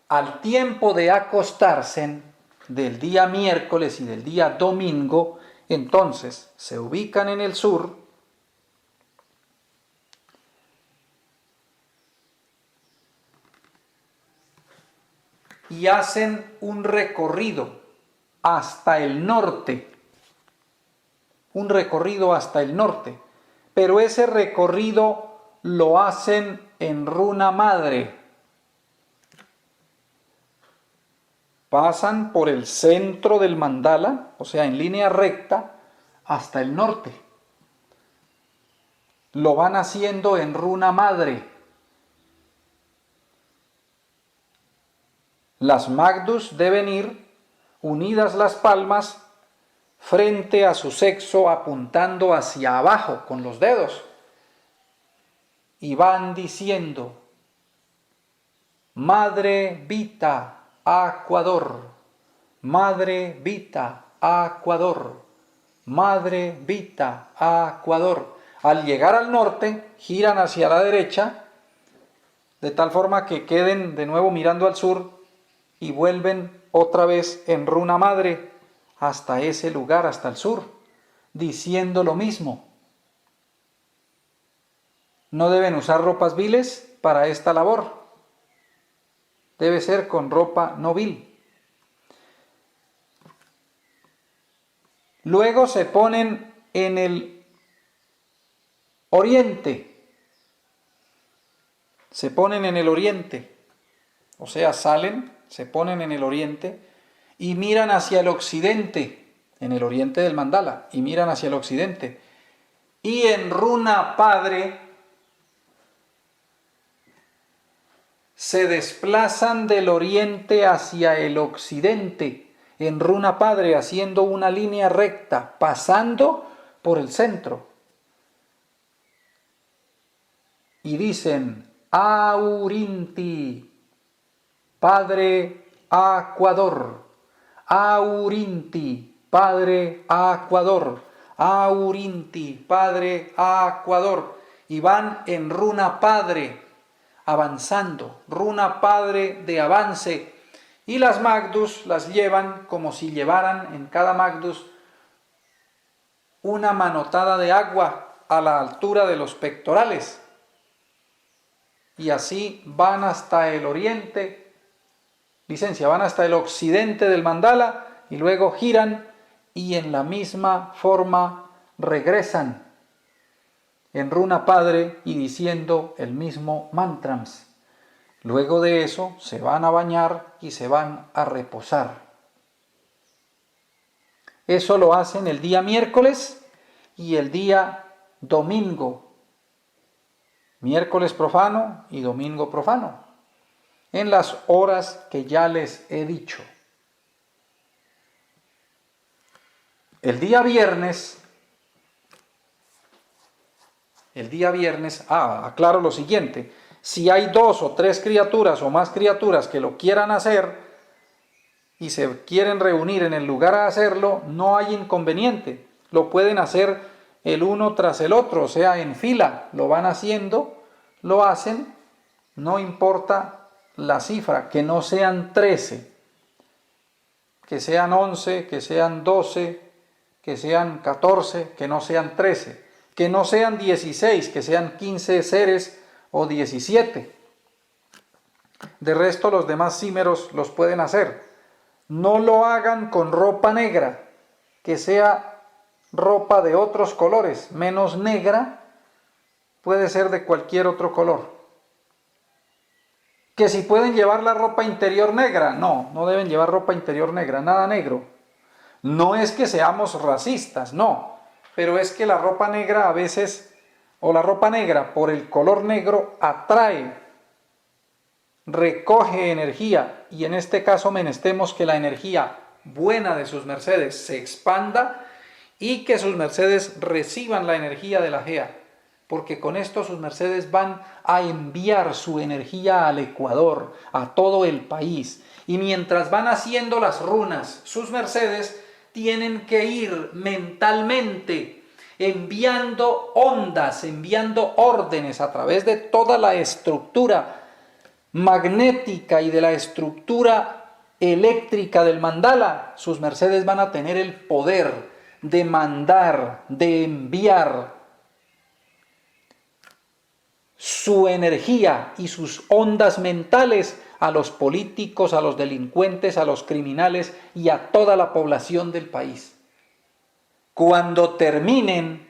S2: Al tiempo de acostarse del día miércoles y del día domingo, entonces se ubican en el sur y hacen un recorrido hasta el norte. Un recorrido hasta el norte. Pero ese recorrido lo hacen en runa madre. Pasan por el centro del mandala, o sea, en línea recta, hasta el norte. Lo van haciendo en runa madre. Las magdus deben ir unidas las palmas frente a su sexo, apuntando hacia abajo con los dedos. Y van diciendo: Madre Vita, Acuador, Madre Vita, Acuador, Madre Vita, Acuador. Al llegar al norte, giran hacia la derecha, de tal forma que queden de nuevo mirando al sur y vuelven otra vez en runa madre hasta ese lugar, hasta el sur, diciendo lo mismo. No deben usar ropas viles para esta labor. Debe ser con ropa no vil. Luego se ponen en el oriente. Se ponen en el oriente. O sea, salen, se ponen en el oriente y miran hacia el occidente, en el oriente del mandala, y miran hacia el occidente. Y en runa padre se desplazan del oriente hacia el occidente, en runa padre, haciendo una línea recta, pasando por el centro. Y dicen: Aurinti, Padre Acuador, Aurinti, Padre Acuador, Aurinti, Padre Acuador. Y van en runa padre, avanzando, runa padre de avance. Y las magdus las llevan como si llevaran en cada magdus una manotada de agua a la altura de los pectorales. Y así van hasta el oriente, van hasta el occidente del mandala y luego giran y en la misma forma regresan en runa padre y diciendo el mismo mantrams. Luego de eso se van a bañar y se van a reposar. Eso lo hacen el día miércoles y el día domingo. Miércoles profano y domingo profano, en las horas que ya les he dicho. El día viernes, aclaro lo siguiente: si hay 2 o 3 criaturas o más criaturas que lo quieran hacer y se quieren reunir en el lugar a hacerlo, no hay inconveniente. Lo pueden hacer el uno tras el otro, o sea, en fila, lo van haciendo, lo hacen, no importa la cifra, que no sean 13, que sean 11, que sean 12, que sean 14, que no sean 13, que no sean 16, que sean 15 seres o 17. De resto, los demás címeros los pueden hacer. No lo hagan con ropa negra, que sea ropa de otros colores, menos negra, puede ser de cualquier otro color. Que si pueden llevar la ropa interior negra, no deben llevar ropa interior negra, nada negro. No es que seamos racistas, no, pero es que la ropa negra a veces, o la ropa negra por el color negro, atrae, recoge energía, y en este caso menestemos que la energía buena de sus mercedes se expanda y que sus mercedes reciban la energía de la Gea, porque con esto sus mercedes van a enviar su energía al Ecuador, a todo el país. Y mientras van haciendo las runas, sus mercedes tienen que ir mentalmente enviando ondas, enviando órdenes a través de toda la estructura magnética y de la estructura eléctrica del mandala. Sus mercedes van a tener el poder de mandar, de enviar su energía y sus ondas mentales a los políticos, a los delincuentes, a los criminales y a toda la población del país. Cuando terminen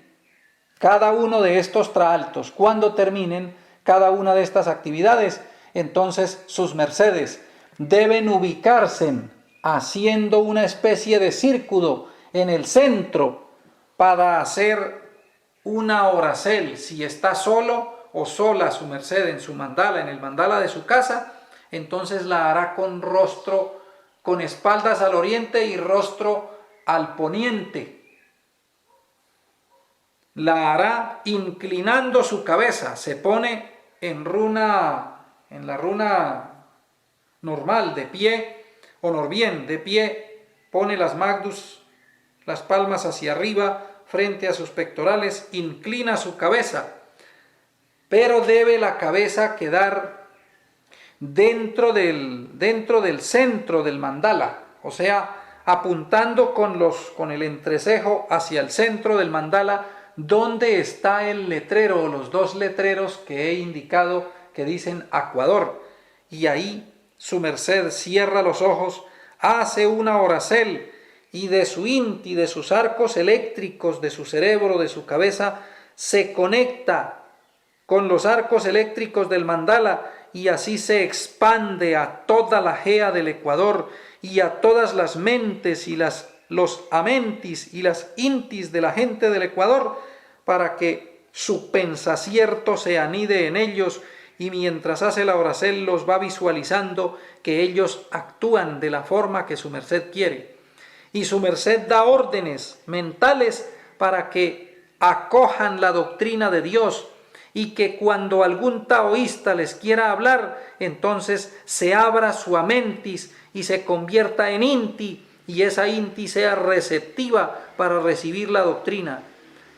S2: cada uno de estos traaltos, cuando terminen cada una de estas actividades, entonces sus mercedes deben ubicarse haciendo una especie de círculo en el centro para hacer una oracel. Si está solo o sola su merced en su mandala, en el mandala de su casa, entonces la hará con rostro, con espaldas al oriente y rostro al poniente. La hará inclinando su cabeza, se pone en la runa normal, de pie, o bien, de pie, pone las magdus, las palmas hacia arriba, frente a sus pectorales, inclina su cabeza, pero debe la cabeza quedar dentro del centro del mandala, o sea, apuntando con el entrecejo hacia el centro del mandala, donde está el letrero o los dos letreros que he indicado que dicen Ecuador, y ahí su merced cierra los ojos, hace una oracel y de su inti, de sus arcos eléctricos, de su cerebro, de su cabeza, se conecta con los arcos eléctricos del mandala y así se expande a toda la gea del Ecuador y a todas las mentes y los amentis y las intis de la gente del Ecuador, para que su pensacierto se anide en ellos, y mientras hace la oracel los va visualizando que ellos actúan de la forma que su merced quiere. Y su merced da órdenes mentales para que acojan la doctrina de Dios, y que cuando algún taoísta les quiera hablar, entonces se abra su amentis y se convierta en inti, y esa inti sea receptiva para recibir la doctrina.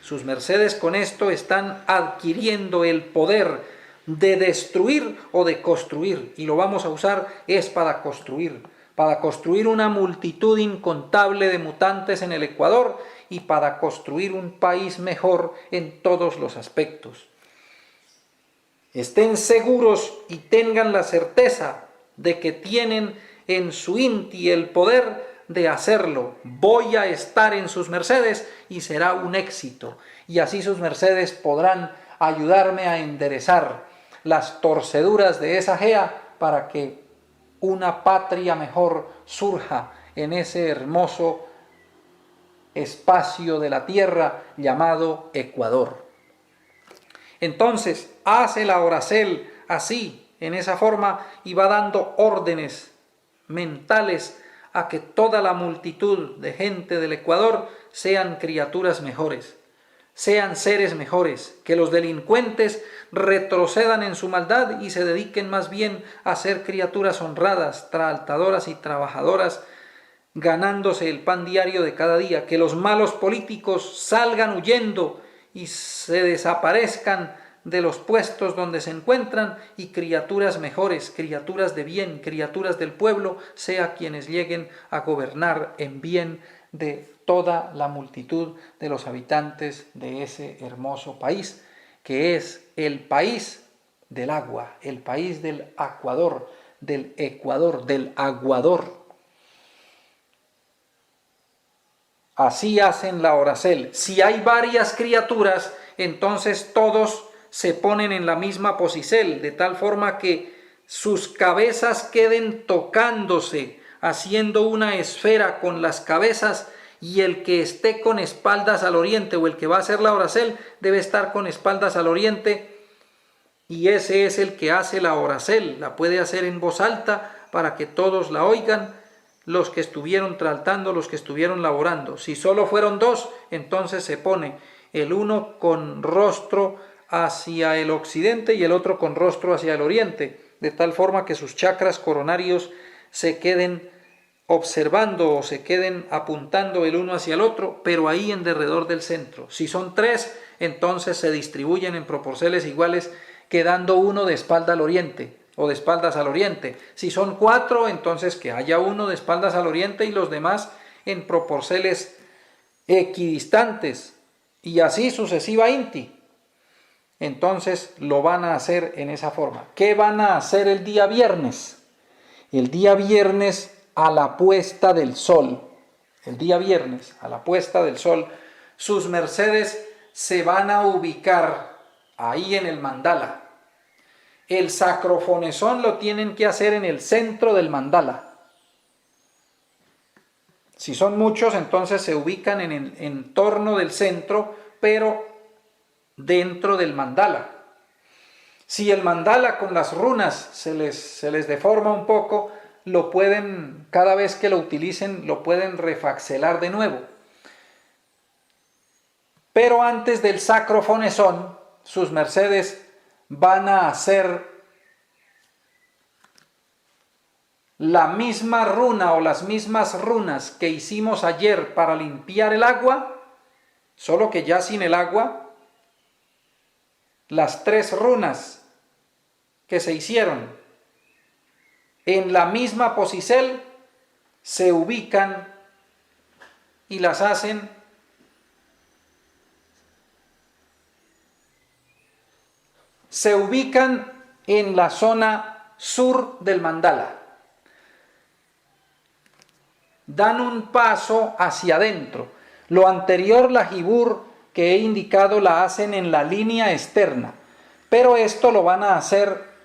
S2: Sus mercedes con esto están adquiriendo el poder de destruir o de construir, y lo vamos a usar es para construir una multitud incontable de mutantes en el Ecuador y para construir un país mejor en todos los aspectos. Estén seguros y tengan la certeza de que tienen en su inti el poder de hacerlo. Voy a estar en sus mercedes y será un éxito. Y así sus mercedes podrán ayudarme a enderezar las torceduras de esa gea para que una patria mejor surja en ese hermoso espacio de la tierra llamado Ecuador. Entonces hace la oracel así, en esa forma, y va dando órdenes mentales a que toda la multitud de gente del Ecuador sean criaturas mejores, sean seres mejores, que los delincuentes retrocedan en su maldad y se dediquen más bien a ser criaturas honradas, traaltadoras y trabajadoras, ganándose el pan diario de cada día, que los malos políticos salgan huyendo y se desaparezcan de los puestos donde se encuentran, y criaturas mejores, criaturas de bien, criaturas del pueblo, sea quienes lleguen a gobernar en bien de toda la multitud de los habitantes de ese hermoso país, que es el país del agua, el país del Ecuador, del aguador. Así hacen la oracel. Si hay varias criaturas, entonces todos se ponen en la misma posicel, de tal forma que sus cabezas queden tocándose, haciendo una esfera con las cabezas, y el que esté con espaldas al oriente, o el que va a hacer la oracel, debe estar con espaldas al oriente, y ese es el que hace la oracel. La puede hacer en voz alta para que todos la oigan, los que estuvieron tratando, los que estuvieron laborando. Si solo fueron dos, entonces se pone el uno con rostro hacia el occidente y el otro con rostro hacia el oriente, de tal forma que sus chakras coronarios se queden observando o se queden apuntando el uno hacia el otro, pero ahí en derredor del centro. Si son tres, entonces se distribuyen en proporciones iguales, quedando uno de espalda al oriente o de espaldas al oriente. Si son cuatro, entonces que haya uno de espaldas al oriente y los demás en proporciones equidistantes, y así sucesiva inti. entonces lo van a hacer en esa forma. ¿Qué van a hacer el día viernes? El día viernes a la puesta del sol. El día viernes a la puesta del sol, sus mercedes se van a ubicar ahí en el mandala. El sacrofonesón lo tienen que hacer en el centro del mandala. Si son muchos, entonces se ubican en torno del centro, pero dentro del mandala. Si el mandala con las runas se les deforma un poco, lo pueden, cada vez que lo utilicen, lo pueden refaxelar de nuevo. Pero antes del sacrofonesón, sus mercedes van a hacer la misma runa o las mismas runas que hicimos ayer para limpiar el agua, solo que ya sin el agua. Las 3 runas que se hicieron en la misma posicel se ubican y las hacen en la zona sur del mandala. Dan un paso hacia adentro. Lo anterior, la jibur que he indicado, la hacen en la línea externa, pero esto lo van a hacer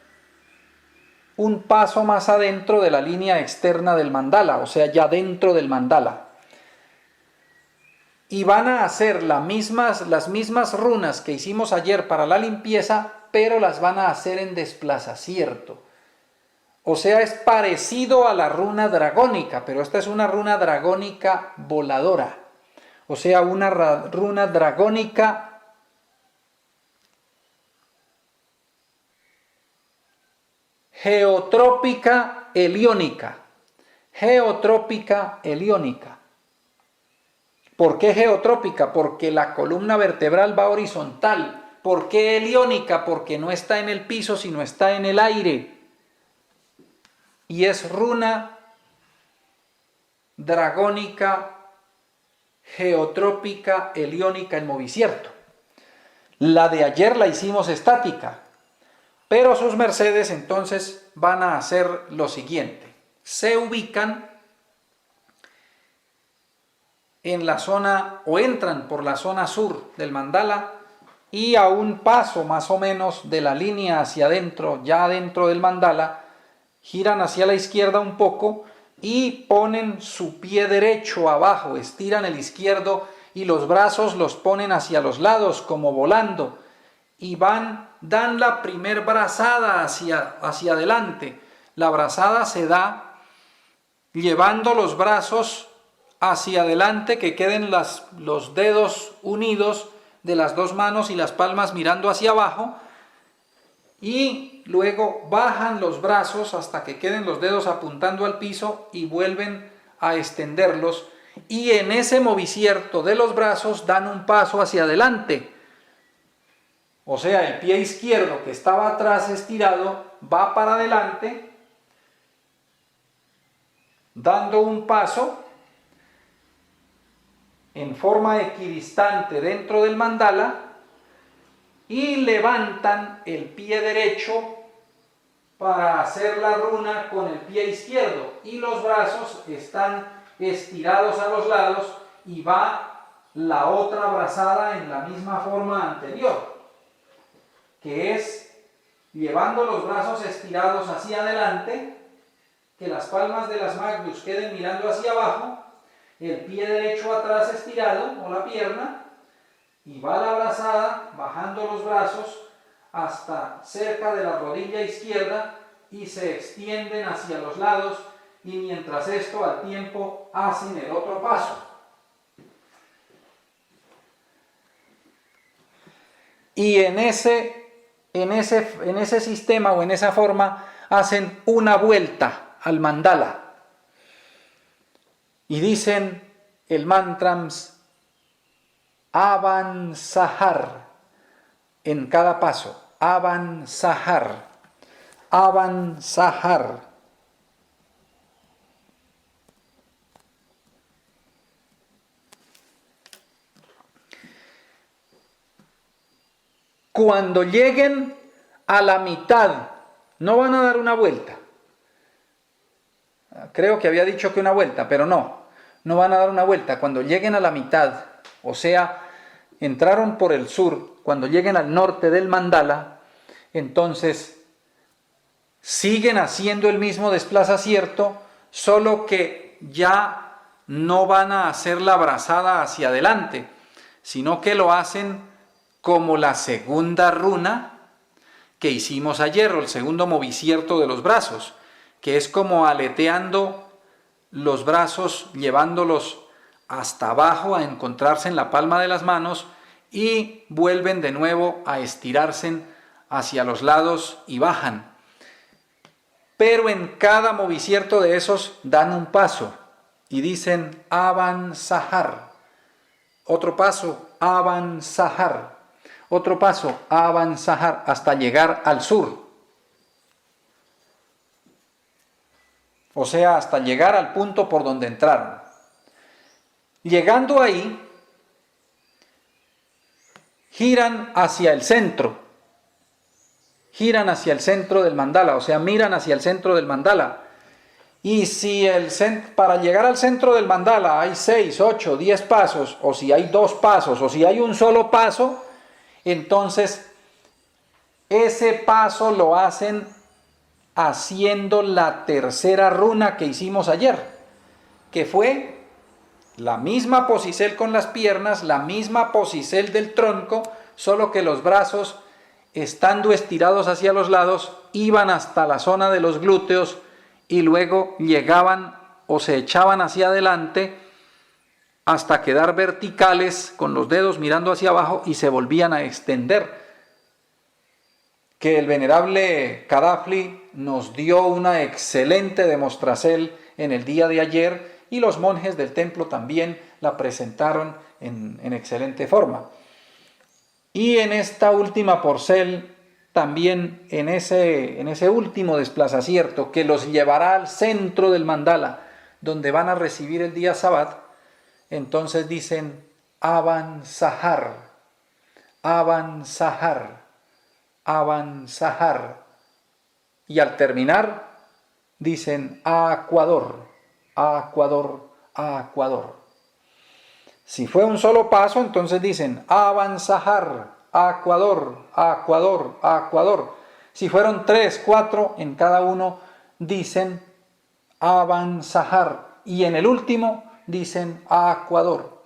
S2: un paso más adentro de la línea externa del mandala, o sea, ya dentro del mandala. Y van a hacer las mismas runas que hicimos ayer para la limpieza, pero las van a hacer en desplazacierto. O sea, es parecido a la runa dragónica, pero esta es una runa dragónica voladora. O sea, una runa dragónica geotrópica heliónica. Geotrópica heliónica. ¿Por qué geotrópica? Porque la columna vertebral va horizontal. ¿Por qué heliónica? Porque no está en el piso, sino está en el aire. Y es runa dragónica, geotrópica, heliónica en movicierto. La de ayer la hicimos estática, pero sus mercedes entonces van a hacer lo siguiente. Se ubican en la zona, o entran por la zona sur del mandala, y a un paso más o menos de la línea hacia adentro, ya dentro del mandala, giran hacia la izquierda un poco y ponen su pie derecho abajo, estiran el izquierdo y los brazos los ponen hacia los lados como volando, y dan la primer brazada hacia adelante. La brazada se da llevando los brazos hacia adelante, que queden los dedos unidos de las 2 manos y las palmas mirando hacia abajo, y luego bajan los brazos hasta que queden los dedos apuntando al piso y vuelven a extenderlos, y en ese movicierto de los brazos dan un paso hacia adelante. O sea, el pie izquierdo que estaba atrás estirado va para adelante, dando un paso en forma equidistante dentro del mandala, y levantan el pie derecho para hacer la runa con el pie izquierdo, y los brazos están estirados a los lados y va la otra brazada en la misma forma anterior, que es llevando los brazos estirados hacia adelante, que las palmas de las magnus queden mirando hacia abajo, el pie derecho atrás estirado o la pierna, y va la brazada bajando los brazos hasta cerca de la rodilla izquierda y se extienden hacia los lados, y mientras esto al tiempo hacen el otro paso. Y en ese sistema o en esa forma hacen una vuelta al mandala y dicen el mantrams Avansahar en cada paso. Avansahar, Avansahar. cuando lleguen a la mitad, no van a dar una vuelta. Creo que había dicho que una vuelta, pero no van a dar una vuelta. Cuando lleguen a la mitad, o sea, entraron por el sur, cuando lleguen al norte del mandala, entonces siguen haciendo el mismo desplazamiento, solo que ya no van a hacer la brazada hacia adelante, sino que lo hacen como la segunda runa que hicimos ayer, o el segundo movicierto de los brazos, que es como aleteando los brazos, llevándolos hasta abajo a encontrarse en la palma de las manos y vuelven de nuevo a estirarse hacia los lados y bajan. Pero en cada movicierto de esos dan un paso y dicen avanzar. Otro paso, avanzar. Otro paso, avanzar hasta llegar al sur. O sea, hasta llegar al punto por donde entraron. Llegando ahí, giran hacia el centro. Giran hacia el centro del mandala, o sea, miran hacia el centro del mandala. Y si para llegar al centro del mandala hay 6, 8, 10 pasos, o si hay 2 pasos, o si hay un solo paso, entonces ese paso lo hacen haciendo la tercera runa que hicimos ayer, que fue la misma posicel con las piernas, la misma posicel del tronco, solo que los brazos, estando estirados hacia los lados, iban hasta la zona de los glúteos y luego llegaban o se echaban hacia adelante hasta quedar verticales con los dedos mirando hacia abajo y se volvían a extender. Que el venerable Kadafli nos dio una excelente demostración en el día de ayer y los monjes del templo también la presentaron en excelente forma. Y en esta última porcel, también en ese último desplazamiento que los llevará al centro del mandala, donde van a recibir el día Sabbat, entonces dicen avanzar, avanzar, avanzar. Y al terminar, dicen Acuador, Acuador, Acuador. Si fue un solo paso, entonces dicen avanzar, Acuador, Acuador, Acuador. Si fueron 3, 4, en cada uno dicen avanzar. Y en el último dicen Acuador,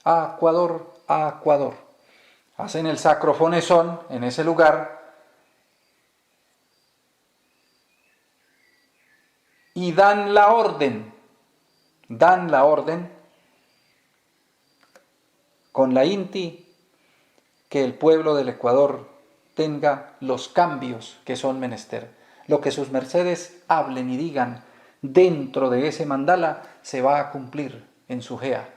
S2: Acuador, Acuador. Hacen el sacrofonesón en ese lugar y dan la orden con la INTI que el pueblo del Ecuador tenga los cambios que son menester. Lo que sus mercedes hablen y digan dentro de ese mandala se va a cumplir en su gea,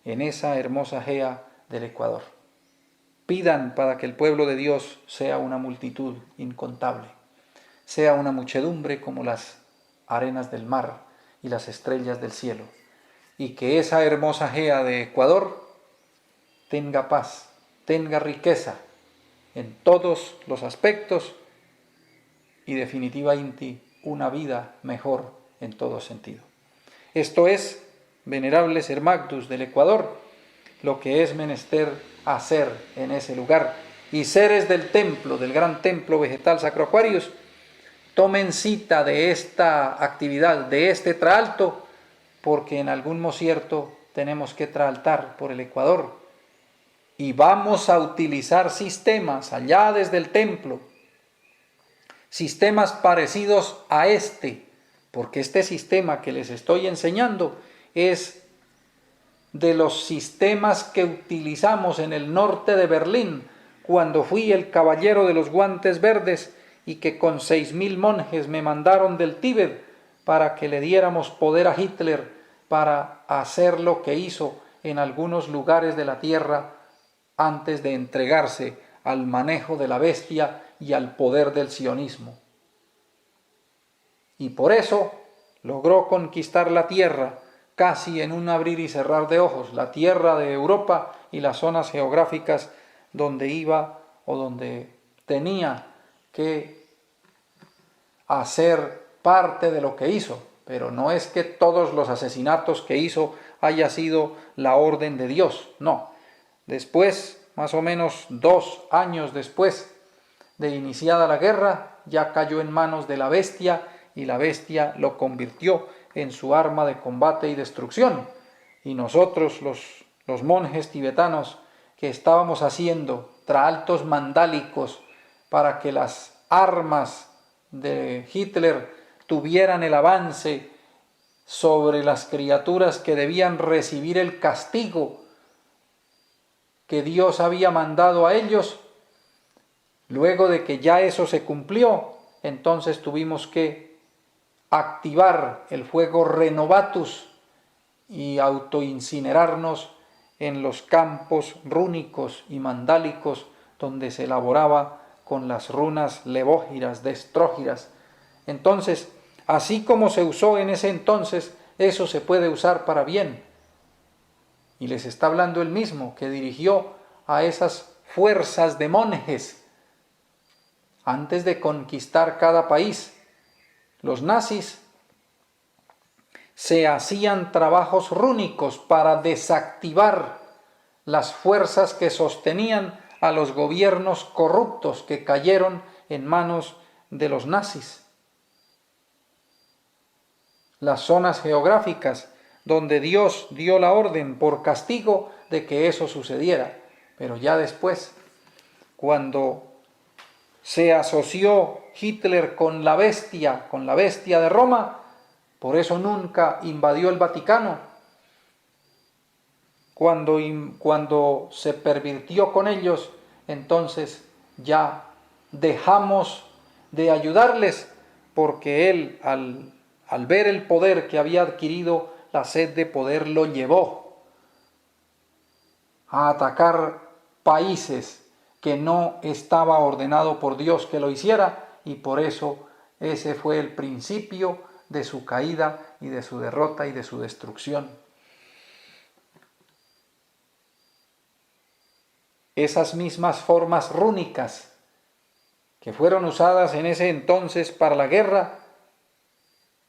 S2: en esa hermosa gea del Ecuador. Pidan para que el pueblo de Dios sea una multitud incontable, sea una muchedumbre como las arenas del mar y las estrellas del cielo, y que esa hermosa gea de Ecuador tenga paz, tenga riqueza en todos los aspectos y definitiva INTI, una vida mejor en todo sentido. Esto es, venerables hermagdus del Ecuador, lo que es menester hacer en ese lugar. Y seres del templo, del gran templo vegetal Sacro Aquarius, tomen cita de esta actividad, de este traalto, porque en algún mocierto tenemos que traaltar por el Ecuador. Y vamos a utilizar sistemas allá desde el templo, sistemas parecidos a este, porque este sistema que les estoy enseñando es de los sistemas que utilizamos en el norte de Berlín, cuando fui el caballero de los guantes verdes y que con 6.000 monjes me mandaron del Tíbet para que le diéramos poder a Hitler para hacer lo que hizo en algunos lugares de la tierra antes de entregarse al manejo de la bestia y al poder del sionismo. Y por eso logró conquistar la tierra casi en un abrir y cerrar de ojos, la tierra de Europa y las zonas geográficas donde iba o donde tenía que hacer parte de lo que hizo, pero no es que todos los asesinatos que hizo haya sido la orden de Dios, no. Después, más o menos 2 años después de iniciada la guerra, ya cayó en manos de la bestia y la bestia lo convirtió en su arma de combate y destrucción. Y nosotros, los monjes tibetanos, que estábamos haciendo traaltos mandálicos para que las armas de Hitler tuvieran el avance sobre las criaturas que debían recibir el castigo que Dios había mandado a ellos, luego de que ya eso se cumplió, entonces tuvimos que activar el fuego Renovatus y autoincinerarnos en los campos rúnicos y mandálicos donde se elaboraba con las runas levógiras, destrógiras. Entonces, así como se usó en ese entonces, eso se puede usar para bien. Y les está hablando él mismo, que dirigió a esas fuerzas de monjes antes de conquistar cada país. Los nazis se hacían trabajos rúnicos para desactivar las fuerzas que sostenían a los gobiernos corruptos que cayeron en manos de los nazis. Las zonas geográficas donde Dios dio la orden por castigo de que eso sucediera. Pero ya después, cuando se asoció Hitler con la bestia de Roma, por eso nunca invadió el Vaticano. Cuando se pervirtió con ellos, entonces ya dejamos de ayudarles, porque él, al ver el poder que había adquirido, la sed de poder lo llevó a atacar países que no estaba ordenado por Dios que lo hiciera, y por eso ese fue el principio de su caída y de su derrota y de su destrucción. Esas mismas formas rúnicas que fueron usadas en ese entonces para la guerra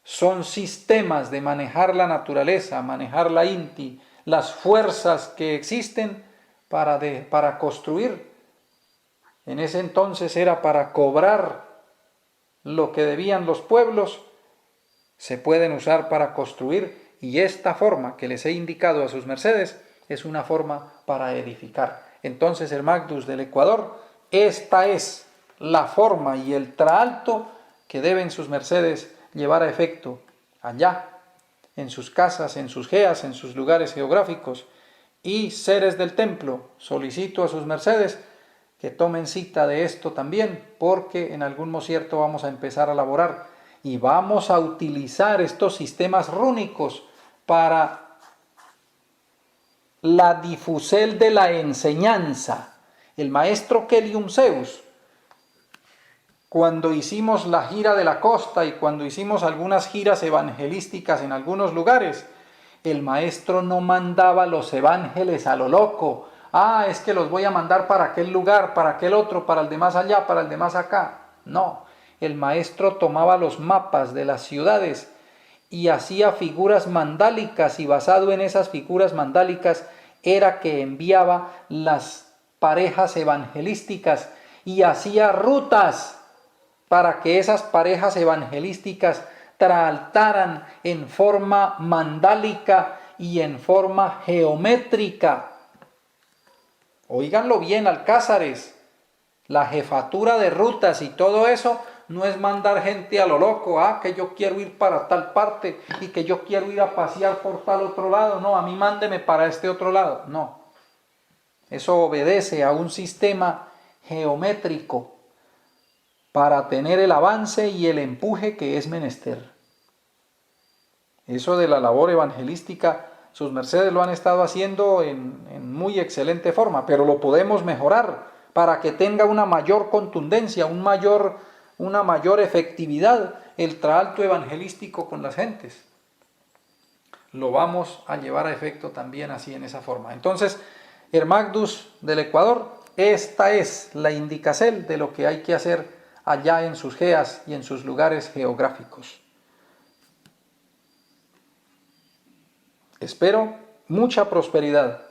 S2: son sistemas de manejar la naturaleza, manejar la Inti, las fuerzas que existen para construir. En ese entonces era para cobrar lo que debían los pueblos, se pueden usar para construir, y esta forma que les he indicado a sus mercedes es una forma para edificar. Entonces, Hermagdus del Ecuador, esta es la forma y el traalto que deben sus mercedes llevar a efecto allá, en sus casas, en sus geas, en sus lugares geográficos. Y seres del templo, solicito a sus mercedes que tomen cita de esto también, porque en algún concierto vamos a empezar a elaborar y vamos a utilizar estos sistemas rúnicos para la difusel de la enseñanza. El maestro Kelium Zeus, cuando hicimos la gira de la costa y cuando hicimos algunas giras evangelísticas en algunos lugares, el maestro no mandaba los evangeles a lo loco. Es que los voy a mandar para aquel lugar, para aquel otro, para el de más allá, para el de más acá. No, el maestro tomaba los mapas de las ciudades y hacía figuras mandálicas, y basado en esas figuras mandálicas era que enviaba las parejas evangelísticas y hacía rutas para que esas parejas evangelísticas traaltaran en forma mandálica y en forma geométrica. Óiganlo bien, alcázares, la jefatura de rutas y todo eso no es mandar gente a lo loco, que yo quiero ir para tal parte y que yo quiero ir a pasear por tal otro lado. No, a mí mándeme para este otro lado. No, eso obedece a un sistema geométrico para tener el avance y el empuje que es menester. Eso de la labor evangelística, sus mercedes lo han estado haciendo en muy excelente forma, pero lo podemos mejorar para que tenga una mayor contundencia, una mayor efectividad el traalto evangelístico con las gentes. Lo vamos a llevar a efecto también así en esa forma. Entonces, Hermagdus del Ecuador, Esta es la indicacel de lo que hay que hacer allá en sus geas y en sus lugares geográficos. Espero mucha prosperidad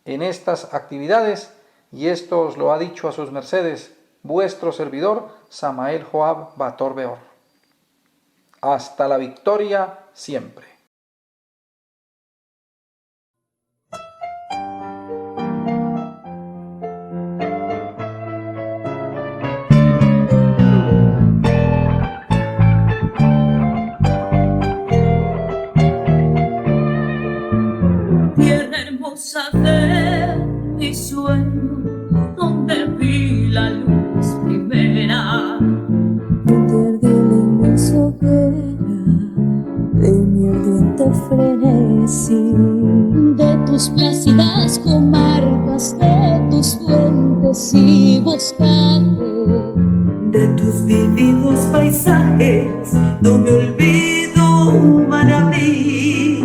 S2: en estas actividades, y esto os lo ha dicho a sus mercedes vuestro servidor Samael Joab Bator Beor. Hasta la victoria siempre.
S3: Tierra hermosa de mi sueño, donde vi la luz primera,
S4: donde arde la inmensa hoguera de mi ardiente frenesí,
S3: de tus plácidas comarcas, de tus fuentes y boscajes,
S5: de tus vividos paisajes, no me olvido Manabí.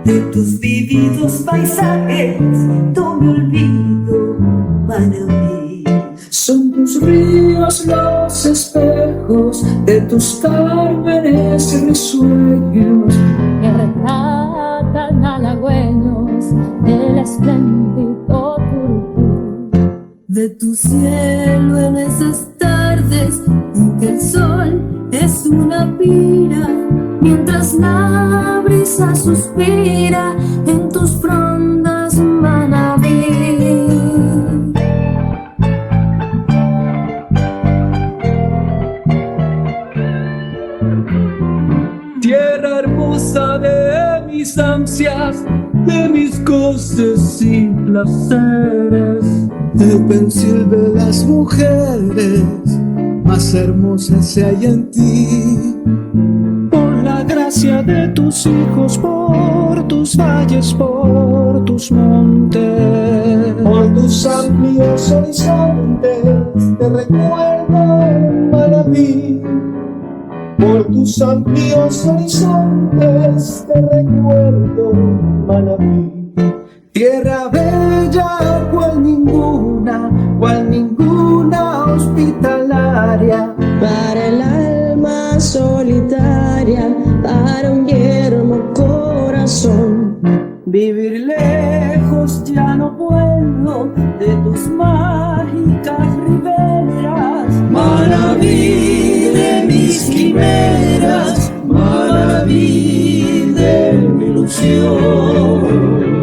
S5: De tus vividos paisajes, no me olvido Manabí.
S6: Son tus ríos los espejos de tus cármenes y risueños,
S3: que retratan halagüeños del espléndido Turquí.
S4: de tu cielo en esas tardes en que el sol es una pira, mientras la brisa suspira en tus frondas, Manabí.
S6: tierra hermosa de mis ansias, de mis goces y placeres, el pensil de las mujeres más hermosas se halla en ti. Por la gracia de tus hijos, por tus valles, por tus montes, por tus amplios horizontes, te recuerdo Manabí. Por tus amplios horizontes te recuerdo Manabí. Tierra bella cual ninguna hospitalaria,
S4: Para el alma solitaria, para un yermo corazón.
S6: vivir lejos ya no puedo de tus mágicas riberas. Manabí de mis quimeras, Manabí de mi ilusión.